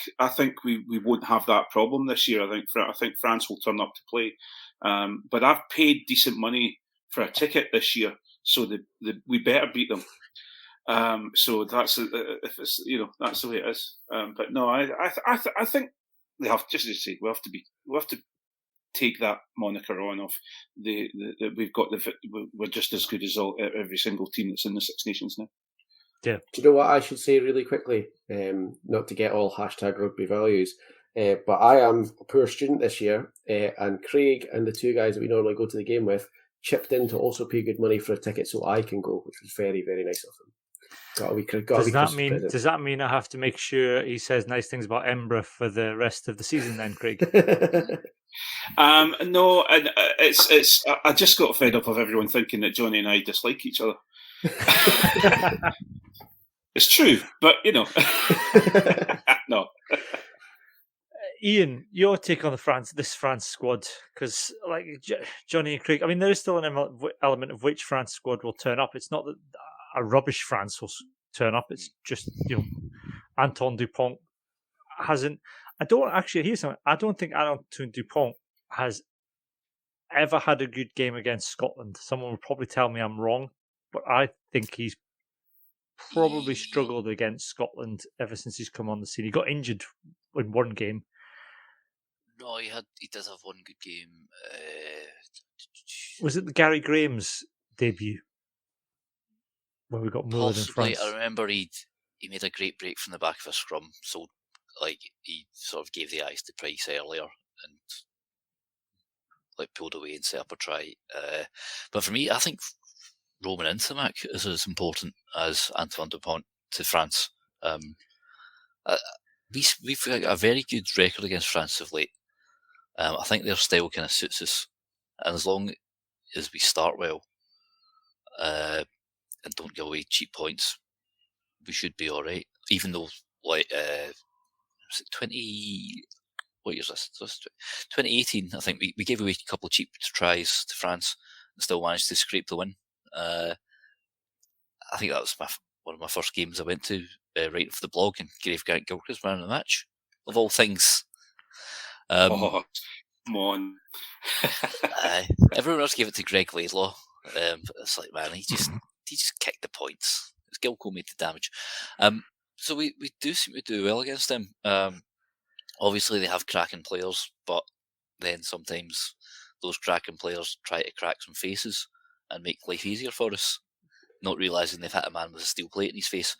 we won't have that problem this year. I think France will turn up to play, but I've paid decent money for a ticket this year, so we better beat them. So that's if it's that's the way it is. But no, I think they have, just to say, we have to take that moniker on of we've got we're just as good as every single team that's in the Six Nations now. Yeah. Do you know what I should say really quickly? Not to get all #rugby values, but I am a poor student this year, and Craig and the two guys that we normally go to the game with chipped in to also pay good money for a ticket so I can go, which was very, very nice of them. Does that mean I have to make sure he says nice things about Embra for the rest of the season then, Craig? No, and it's. I just got fed up of everyone thinking that Johnny and I dislike each other. It's true, but no. Ian, your take on this France squad, because like Johnny and Craig, I mean, there is still an element of which France squad will turn up. It's not that a rubbish France will turn up. It's just, Antoine Dupont hasn't. Here's something. I don't think Antoine Dupont has ever had a good game against Scotland. Someone will probably tell me I'm wrong, but I think he's probably struggled against Scotland ever since he's come on the scene. He got injured in one game. No, he does have one good game. Was it the Gary Graham's debut where we got Muller in France? I remember he made a great break from the back of a scrum, so like he sort of gave the eyes to Price earlier and like pulled away and set up a try. But for me, I think Roman Ntamack is as important as Antoine Dupont to France. We've got a very good record against France of late. I think their style kind of suits us, and as long as we start well and don't give away cheap points, we should be all right. Even though, like, was it 20? What year is this? 2018. I think we gave away a couple of cheap tries to France and still managed to scrape the win. I think that was one of my first games I went to right off the blog, and Grave Grant Gilchrist man of the match, of all things. Come on. Everyone else gave it to Greg Laidlaw. But it's like, man, he just kicked the points. It's Gilco made the damage. So we do seem to do well against them. Obviously, they have cracking players, but then sometimes those cracking players try to crack some faces and make life easier for us, not realising they've hit a man with a steel plate in his face.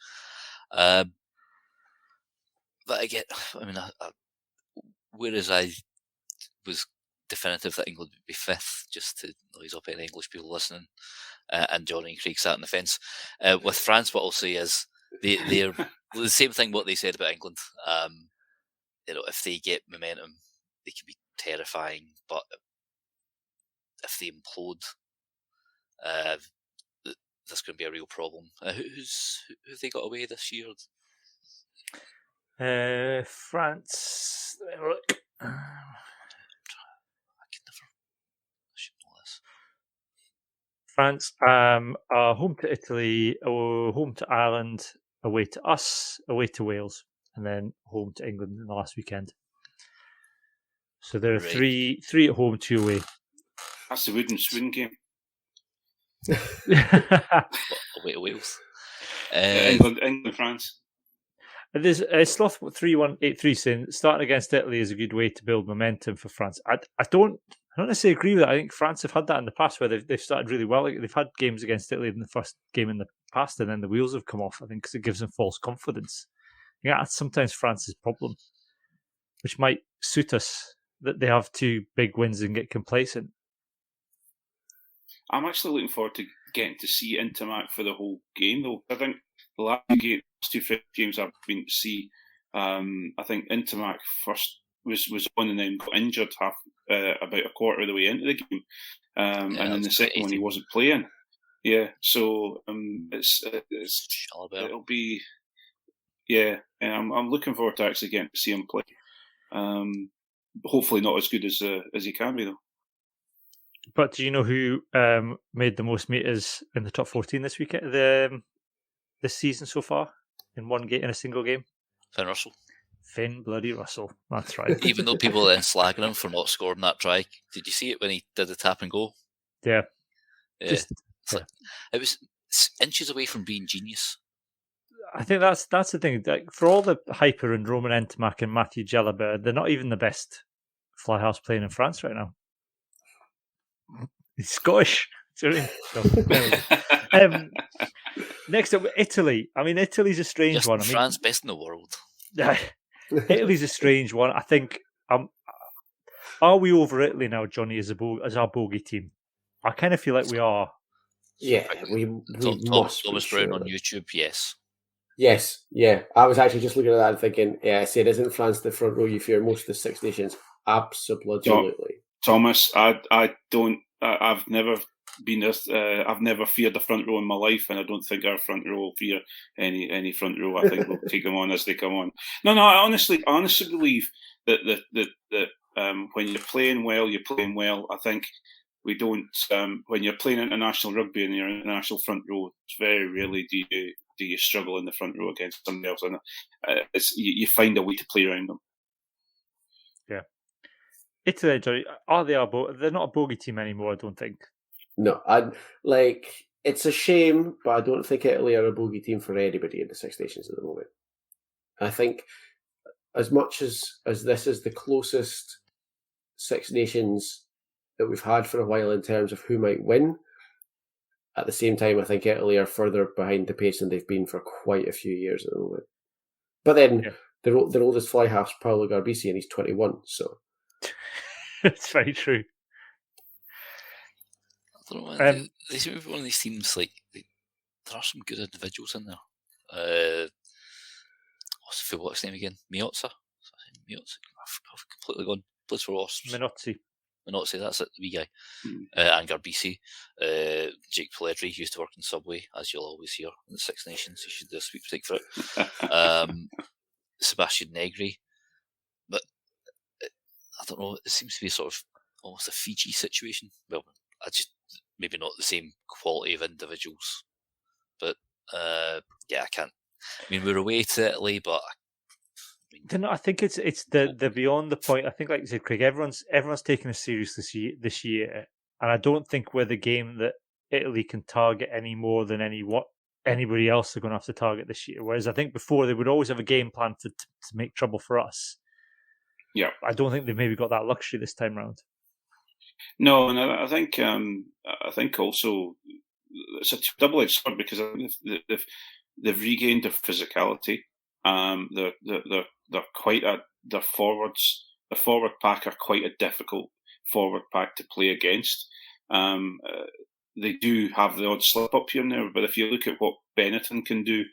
But again, whereas I was definitive that England would be fifth, just to noise up any English people listening, and Johnny and Craig sat on the fence. With France, what I'll say is they're the same thing what they said about England. If they get momentum, they can be terrifying, but if they implode, that's going to be a real problem. Who have they got away this year? France. Let me have a look. I should know this. France are home to Italy, home to Ireland, away to us, away to Wales, and then home to England in the last weekend. So there are three at home, 2 away. That's the Sweden game. Away to Wales. England, France. There's Sloth 3183 saying starting against Italy is a good way to build momentum for France. I don't necessarily agree with that. I think France have had that in the past where they've started really well. They've had games against Italy in the first game in the past, and then the wheels have come off. I think because it gives them false confidence. Yeah, that's sometimes France's problem, which might suit us that they have 2 big wins and get complacent. I'm actually looking forward to getting to see Ntamack for the whole game, though. I think the last 2 games I've been to see, I think Ntamack first was on and then got injured about a quarter of the way into the game, and then the second one he wasn't playing. Yeah, so it'll be. Yeah, I'm looking forward to actually getting to see him play. Hopefully not as good as he can be, though. But do you know who made the most meters in the top 14 this weekend? This season so far in one game, in a single game? Finn Russell. Finn bloody Russell. That's right. Even though people are then slagging him for not scoring that try, did you see it when he did the tap and go? Yeah. It was inches away from being genius. I think that's the thing. Like, for all the hype around Roman Ntamack and Mathieu Jalabert, they're not even the best fly halves playing in France right now. He's Scottish. Next up, Italy. I mean, Italy's a strange one. France, best in the world. Italy's a strange one. I think. Are we over Italy now, Johnny, as our bogey team? I kind of feel like we are. Yeah, we must. Thomas Brown on YouTube, yes. Yes, yeah. I was actually just looking at that and thinking, yeah, I said, isn't France the front row you fear most of the Six Nations? Absolutely. Thomas, I don't. I've never been this. I've never feared the front row in my life, and I don't think our front row will fear any front row. I think we'll take them on as they come on. No. I honestly believe that when you're playing well, you're playing well. I think we don't. When you're playing international rugby and you're in international front row, it's very rarely do you struggle in the front row against somebody else, and you find a way to play around them. Yeah. Italy, they're not a bogey team anymore, I don't think. No, it's a shame, but I don't think Italy are a bogey team for anybody in the Six Nations at the moment. I think as much as this is the closest Six Nations that we've had for a while in terms of who might win, at the same time, I think Italy are further behind the pace than they've been for quite a few years at the moment. But then their oldest fly half's Paolo Garbisi, and he's 21, so... It's very true. I don't know, they seem to be one of these teams, like, there are some good individuals in there. What's his name again? Miozza? I've completely gone. Plays for Wasps. Minozzi, that's it, the wee guy. And Garbisi. Jake Pelledri used to work in Subway, as you'll always hear in the Six Nations. You should do a sweepstake for it. Sebastian Negri. But I don't know, it seems to be sort of almost a Fiji situation. Well, maybe not the same quality of individuals. But I can't. I mean, we're away to Italy, but I think it's the beyond the point. I think, like you said, Craig, everyone's taking us serious this year, and I don't think we're the game that Italy can target any more than anybody else are going to have to target this year. Whereas I think before they would always have a game plan to make trouble for us. Yeah, I don't think they've maybe got that luxury this time round. No, and I think also it's a double-edged sword because I think they've regained their physicality. They're quite their forwards. The forward pack are quite a difficult forward pack to play against. They do have the odd slip up here and there, but if you look at what Benetton can do,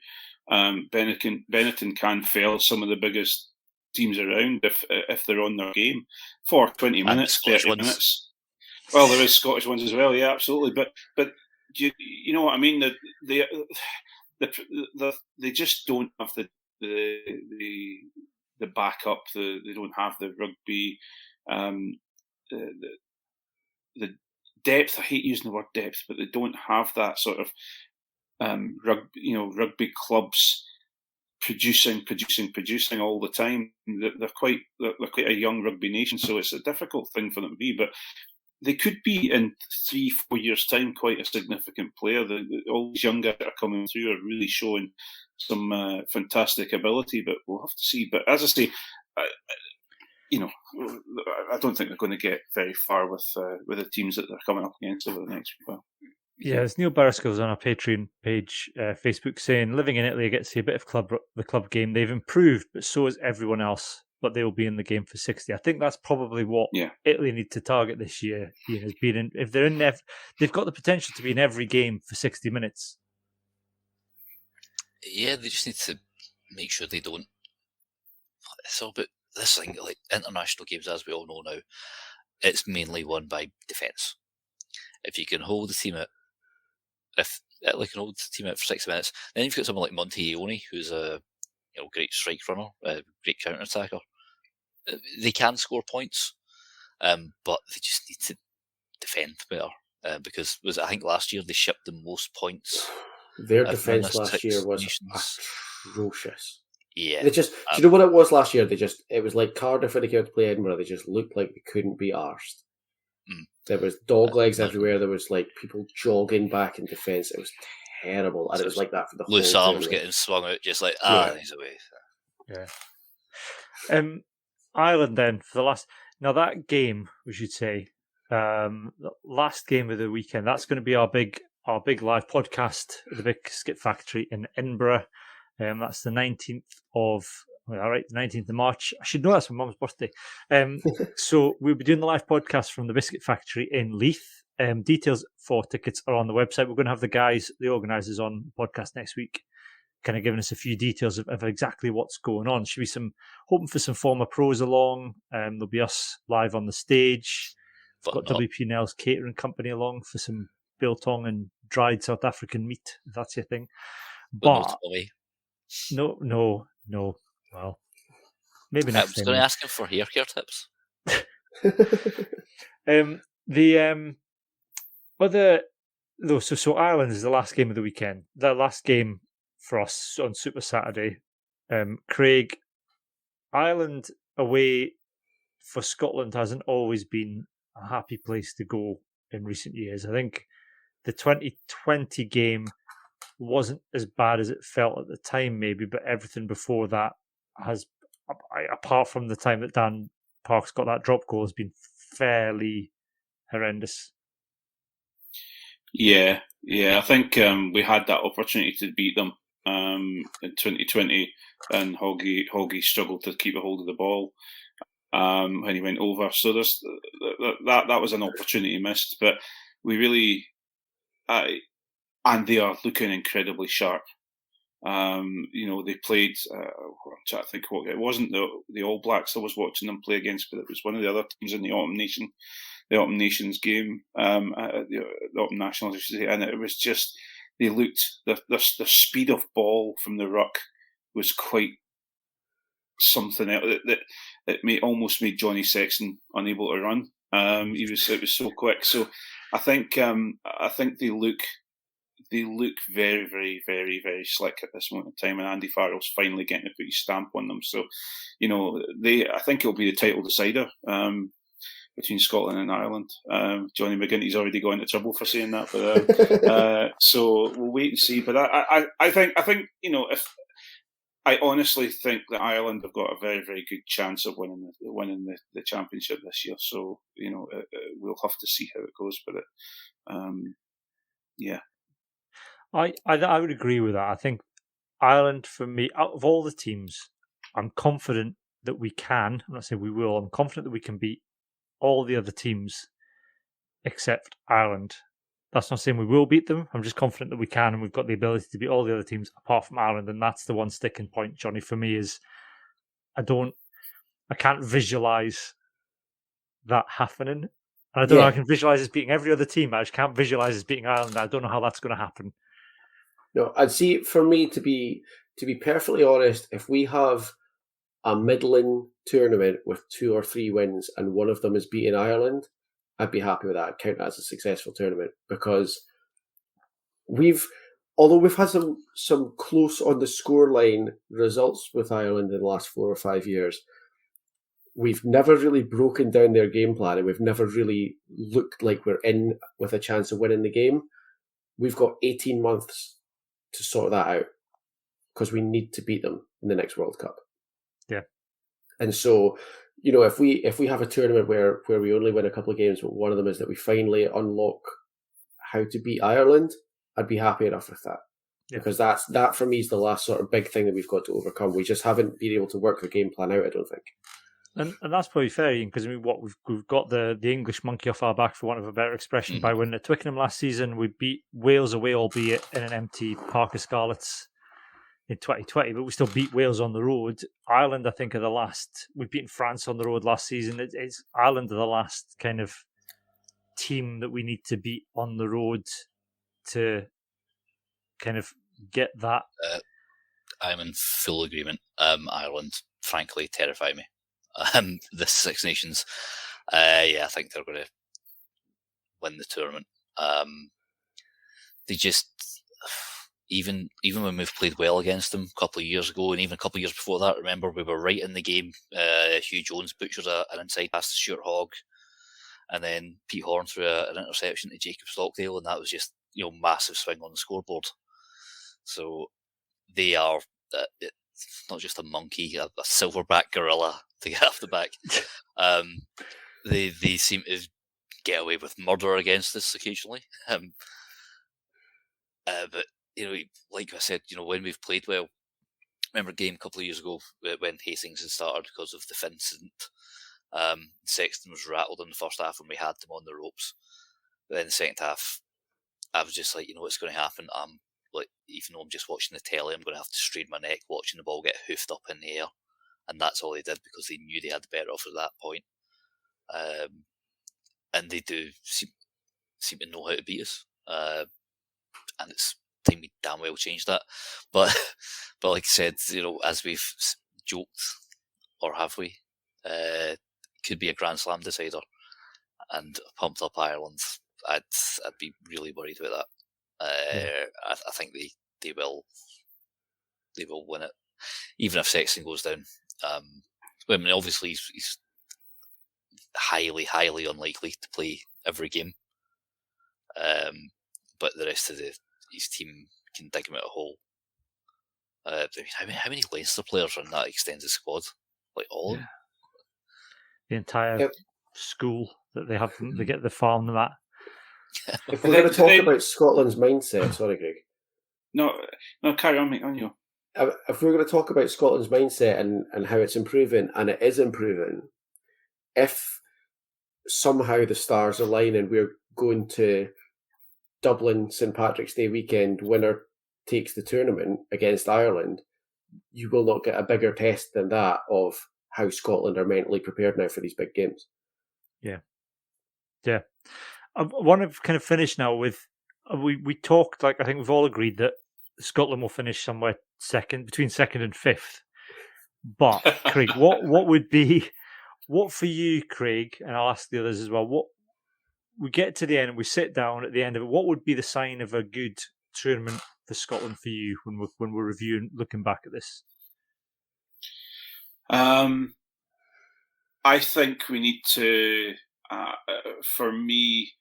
Benetton can fail some of the biggest teams around if they're on their game for 20 minutes, 30 minutes. Well, there is Scottish ones as well, yeah, absolutely. But you know what I mean? That they just don't have the backup. They don't have the rugby, the depth. I hate using the word depth, but they don't have that sort of rugby clubs producing all the time. They're quite a young rugby nation, so it's a difficult thing for them to be. But they could be in 3-4 years' time quite a significant player. All these young guys that are coming through are really showing some fantastic ability, but we'll have to see. But as I say, I don't think they're going to get very far with the teams that they're coming up against over the next while. Yeah, as Neil Barrisco's on our Patreon page, Facebook, saying, living in Italy, I get to see a bit of the club game. They've improved, but so has everyone else. But they will be in the game for 60. I think that's probably what Italy need to target this year. Has been if they're in there, they've got the potential to be in every game for 60 minutes. Yeah, they just need to make sure they don't. It's all about this thing, like international games, as we all know now. It's mainly won by defence. If you can hold the team out, if Italy can hold the team out for 60 minutes, then you've got someone like Montione, who's a great strike runner, a great counter attacker. They can score points, but they just need to defend better. Because I think last year they shipped the most points. Their defence last year was atrocious. Yeah, they just. Do you know what it was last year? It was like Cardiff when they came out to play Edinburgh. They just looked like they couldn't be arsed. There was dog legs everywhere. There was like people jogging back in defence. It was terrible, and it was like that for the whole. Loose arms getting swung out, just like he's away. Yeah. Ireland then for the last. Now that game, we should say, the last game of the weekend. That's going to be our big live podcast at the Biscuit Factory in Edinburgh. That's the 19th of. All right, the 19th of March. I should know that's my mum's birthday. So we'll be doing the live podcast from the Biscuit Factory in Leith. Details for tickets are on the website. We're going to have the organisers on the podcast next week, kind of giving us a few details of exactly what's going on. Should be hoping for some former pros along. There'll be us live on the stage. We've got WP Nell's catering company along for some biltong and dried South African meat, if that's your thing. But no. Well, maybe next time. I was going to ask him for hair care tips. So Ireland is the last game of the weekend. The last game for us on Super Saturday. Craig, Ireland away for Scotland hasn't always been a happy place to go in recent years. I think the 2020 game wasn't as bad as it felt at the time, maybe, but everything before that has, apart from the time that Dan Parks got that drop goal, has been fairly horrendous. Yeah. I think we had that opportunity to beat them in 2020, and Hoggy struggled to keep a hold of the ball when he went over. So there's that was an opportunity missed, but we really, and they are looking incredibly sharp. They played. I'm trying to think what it wasn't the All Blacks I was watching them play against, but it was one of the other teams in the Autumn Nations game, the Autumn Nationals, I should say, and it was just they looked the speed of ball from the ruck was quite something else. It almost made Johnny Sexton unable to run. It was so quick. So I think they look very, very, very, very slick at this moment in time, and Andy Farrell's finally getting to put his stamp on them. So, I think it'll be the title decider between Scotland and Ireland. Johnny McGinty's already got into trouble for saying that, but so we'll wait and see. But I think if I honestly think that Ireland have got a very, very good chance of winning the championship this year. So we'll have to see how it goes, but yeah. I would agree with that. I think Ireland, for me, out of all the teams, I'm confident that we can. I'm not saying we will. I'm confident that we can beat all the other teams except Ireland. That's not saying we will beat them. I'm just confident that we can, and we've got the ability to beat all the other teams apart from Ireland. And that's the one sticking point, Johnny, for me, is I can't visualize that happening. And I don't know. I can visualize us beating every other team. I just can't visualize us beating Ireland. I don't know how that's going to happen. No, I'd see, for me, to be perfectly honest, if we have a middling tournament with 2 or 3 wins and one of them is beating Ireland, I'd be happy with that. I'd count that as a successful tournament, because although we've had some close on the scoreline results with Ireland in the last 4 or 5 years, we've never really broken down their game plan, and we've never really looked like we're in with a chance of winning the game. We've got 18 months to sort that out, because we need to beat them in the next World Cup. Yeah. And so, if we have a tournament where we only win a couple of games, but one of them is that we finally unlock how to beat Ireland, I'd be happy enough with that. Yeah. Because that for me is the last sort of big thing that we've got to overcome. We just haven't been able to work the game plan out, I don't think. And that's probably fair, Ian, because we've got the English monkey off our back, for want of a better expression, by winning at Twickenham last season. We beat Wales away, albeit in an empty Parker Scarlets in 2020, but we still beat Wales on the road. Ireland, I think, are the last. We've beaten France on the road last season. It's Ireland are the last kind of team that we need to beat on the road to kind of get that. I'm in full agreement. Ireland, frankly, terrify me. The Six Nations, I think they're going to win the tournament. They just, even when we've played well against them a couple of years ago, and even a couple of years before that, remember, we were right in the game. Hugh Jones butchered an inside pass to Stuart Hogg, and then Pete Horn threw an interception to Jacob Stockdale, and that was just massive swing on the scoreboard. So they are not just a monkey, a silverback gorilla to get off the back. They seem to get away with murder against us occasionally. But like I said, when we've played well, remember a game a couple of years ago when Hastings had started because of the Finn incident. Sexton was rattled in the first half when we had them on the ropes. But then the second half, I was just like, what's going to happen? Even though I'm just watching the telly, I'm going to have to strain my neck watching the ball get hoofed up in the air. And that's all they did, because they knew they had the better offer at that point. And they do seem to know how to beat us. And it's time we damn well change that. But like I said, as we've joked, or have we, could be a Grand Slam decider. And pumped up Ireland, I'd be really worried about that. I think they will win it, even if Sexton goes down. Obviously he's highly, highly unlikely to play every game. but the rest of his team can dig him out a hole. I mean, how many Leinster players are in that extended squad? Like all of them? The entire school that they have, they get the farm them at. If we're going to talk about Scotland's mindset, sorry, Greg. No, carry on, mate. On you. If we're going to talk about Scotland's mindset and how it's improving, and it is improving, if somehow the stars align and we're going to Dublin St Patrick's Day weekend, winner takes the tournament against Ireland, you will not get a bigger test than that of how Scotland are mentally prepared now for these big games. Yeah. I want to kind of finish now with, we talked, like, I think we've all agreed that Scotland will finish somewhere between second and fifth. But Craig, what for you, Craig, and I'll ask the others as well, what we get to the end and we sit down at the end of it, what would be the sign of a good tournament for Scotland for you when we're reviewing, looking back at this? I think we need to, for me,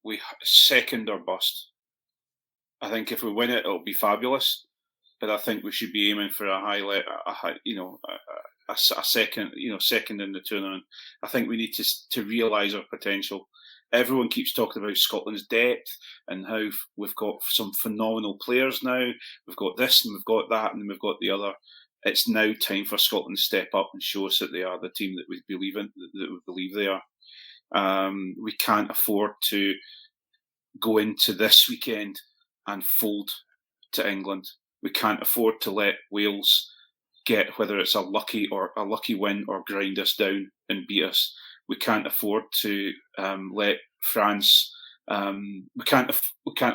we second or bust. I think if we win it, it'll be fabulous. But I think we should be aiming for a second, second in the tournament. I think we need to realise our potential. Everyone keeps talking about Scotland's depth and how we've got some phenomenal players now. We've got this and we've got that and we've got the other. It's now time for Scotland to step up and show us that they are the team that we believe in, that we believe they are. We can't afford to go into this weekend and fold to England. We can't afford to let Wales get, whether it's a lucky win or grind us down and beat us. We can't afford to let France. We can't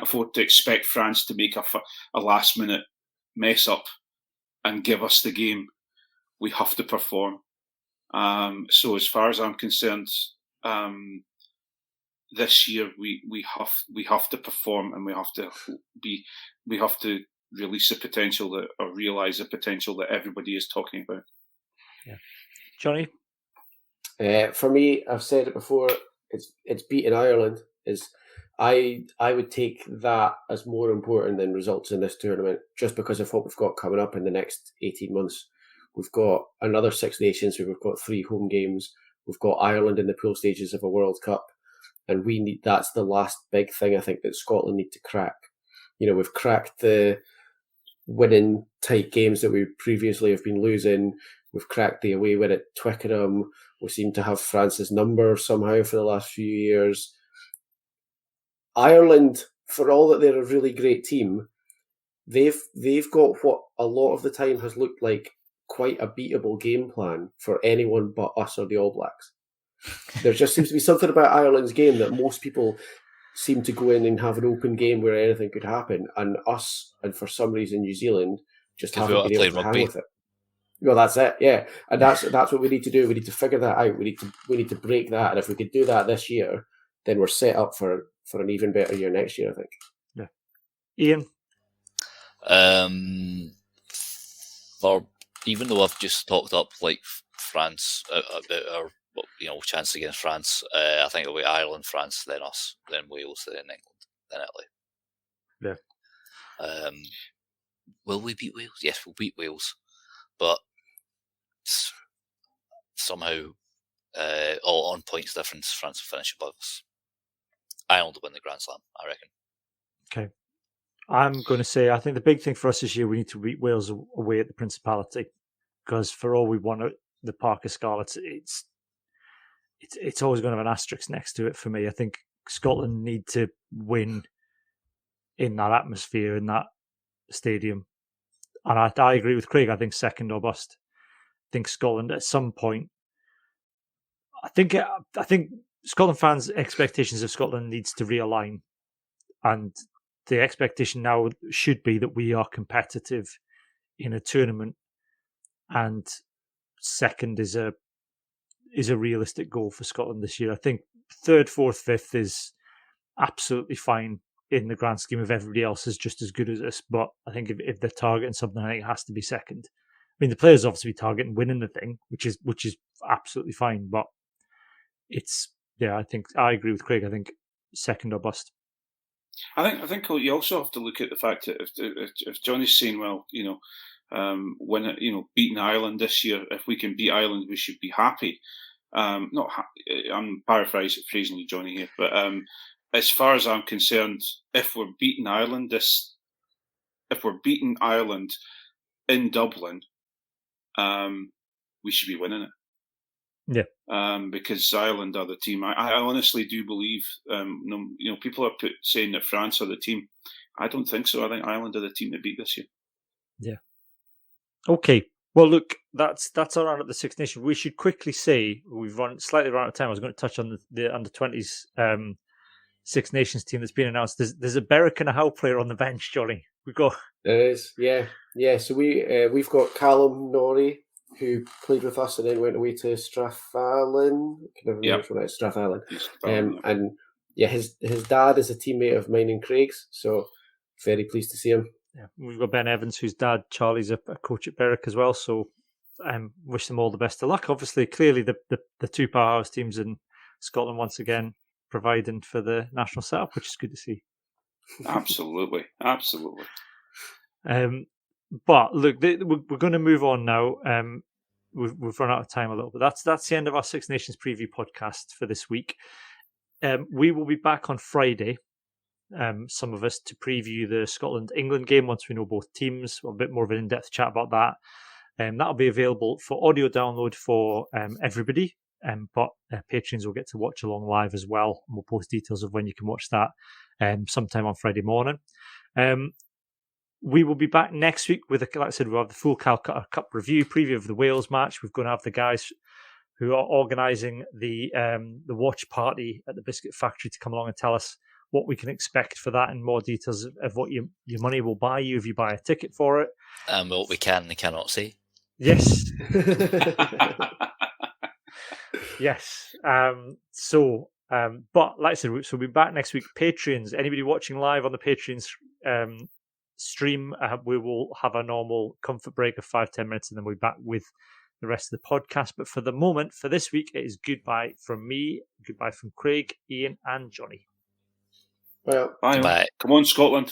afford to expect France to make a last minute mess up and give us the game. We have to perform. So as far as I'm concerned, this year we have to perform, and we have to release the potential or realise the potential that everybody is talking about. Yeah, Johnny. For me, I've said it before. It's beating Ireland. I would take that as more important than results in this tournament, just because of what we've got coming up in the next 18 months. We've got another Six Nations. We've got 3 home games. We've got Ireland in the pool stages of a World Cup, and that's the last big thing I think that Scotland need to crack. We've cracked the winning tight games that we previously have been losing. We've cracked the away win at Twickenham. We seem to have France's number somehow for the last few years. Ireland, for all that they're a really great team, they've got what a lot of the time has looked like quite a beatable game plan for anyone but us or the All Blacks. There just seems to be something about Ireland's game that most people seem to go in and have an open game where anything could happen, and us, and for some reason New Zealand, just haven't been able to hang with it. Well, that's it, yeah, and that's what we need to do. We need to figure that out. We need to break that, and if we could do that this year, then we're set up for an even better year next year, I think. Yeah, Ian. Even though I've just talked up like France about our chance against France, I think it'll be Ireland, France, then us, then Wales, then England, then Italy. Yeah. Will we beat Wales? Yes, we'll beat Wales, but somehow, on points difference, France will finish above us. Ireland will win the Grand Slam, I reckon. Okay. I'm going to say, I think the big thing for us this year, we need to beat Wales away at the Principality, because for all we want at the Parc y Scarlets, it's always going to have an asterisk next to it for me. I think Scotland need to win in that atmosphere, in that stadium. And I agree with Craig. I think second or bust. I think Scotland at some point, I think Scotland fans' expectations of Scotland needs to realign, and the expectation now should be that we are competitive in a tournament, and second is a realistic goal for Scotland this year. I think third, fourth, fifth is absolutely fine in the grand scheme of everybody else is just as good as us. But I think if they're targeting something, I think it has to be second. I mean, the players obviously targeting winning the thing, which is absolutely fine. But I think I agree with Craig. I think second or bust. I think you also have to look at the fact that if Johnny's saying, well, beating Ireland this year, if we can beat Ireland, we should be happy. Not happy. I'm paraphrasing you, Johnny, here, but as far as I'm concerned, if we're beating Ireland in Dublin, we should be winning it. Yeah. Because Ireland are the team. I honestly do believe. People are saying that France are the team. I don't think so. I think Ireland are the team to beat this year. Yeah. Okay. Well, look, that's our round at the Six Nations. We should quickly say we've run slightly out of time. I was going to touch on the under-20s Six Nations team that's been announced. There's a Berwick and a Howe player on the bench, Johnny. We've got. There is, yeah. So we've got Callum Norrie, who played with us and then went away to Strathallan. I can never remember which one it is, Strathallan. And yeah, his dad is a teammate of mine and Craig's, so very pleased to see him. Yeah, we've got Ben Evans, whose dad Charlie's a coach at Berwick as well. So wish them all the best of luck. Obviously, clearly the two powerhouse teams in Scotland once again providing for the national setup, which is good to see. Absolutely. But look, we're going to move on now. We've run out of time a little bit. That's the end of our Six Nations preview podcast for this week. We will be back on Friday. Some of us to preview the Scotland-England game once we know both teams. We'll have a bit more of an in-depth chat about that. That'll be available for audio download for everybody. But patrons will get to watch along live as well. And we'll post details of when you can watch that sometime on Friday morning. We will be back next week with, like I said, we'll have the full Calcutta Cup review, preview of the Wales match. We're going to have the guys who are organising the watch party at the Biscuit Factory to come along and tell us what we can expect for that and more details of what your money will buy you if you buy a ticket for it. And what we can and cannot see. Yes. Yes. But like I said, so we'll be back next week. Patreons, anybody watching live on the Patreons stream, we will have a normal comfort break of 5-10 minutes and then we'll be back with the rest of the podcast. But for the moment, for this week, it is goodbye from me, goodbye from Craig, Ian and Johnny. Well, bye. Come on, Scotland.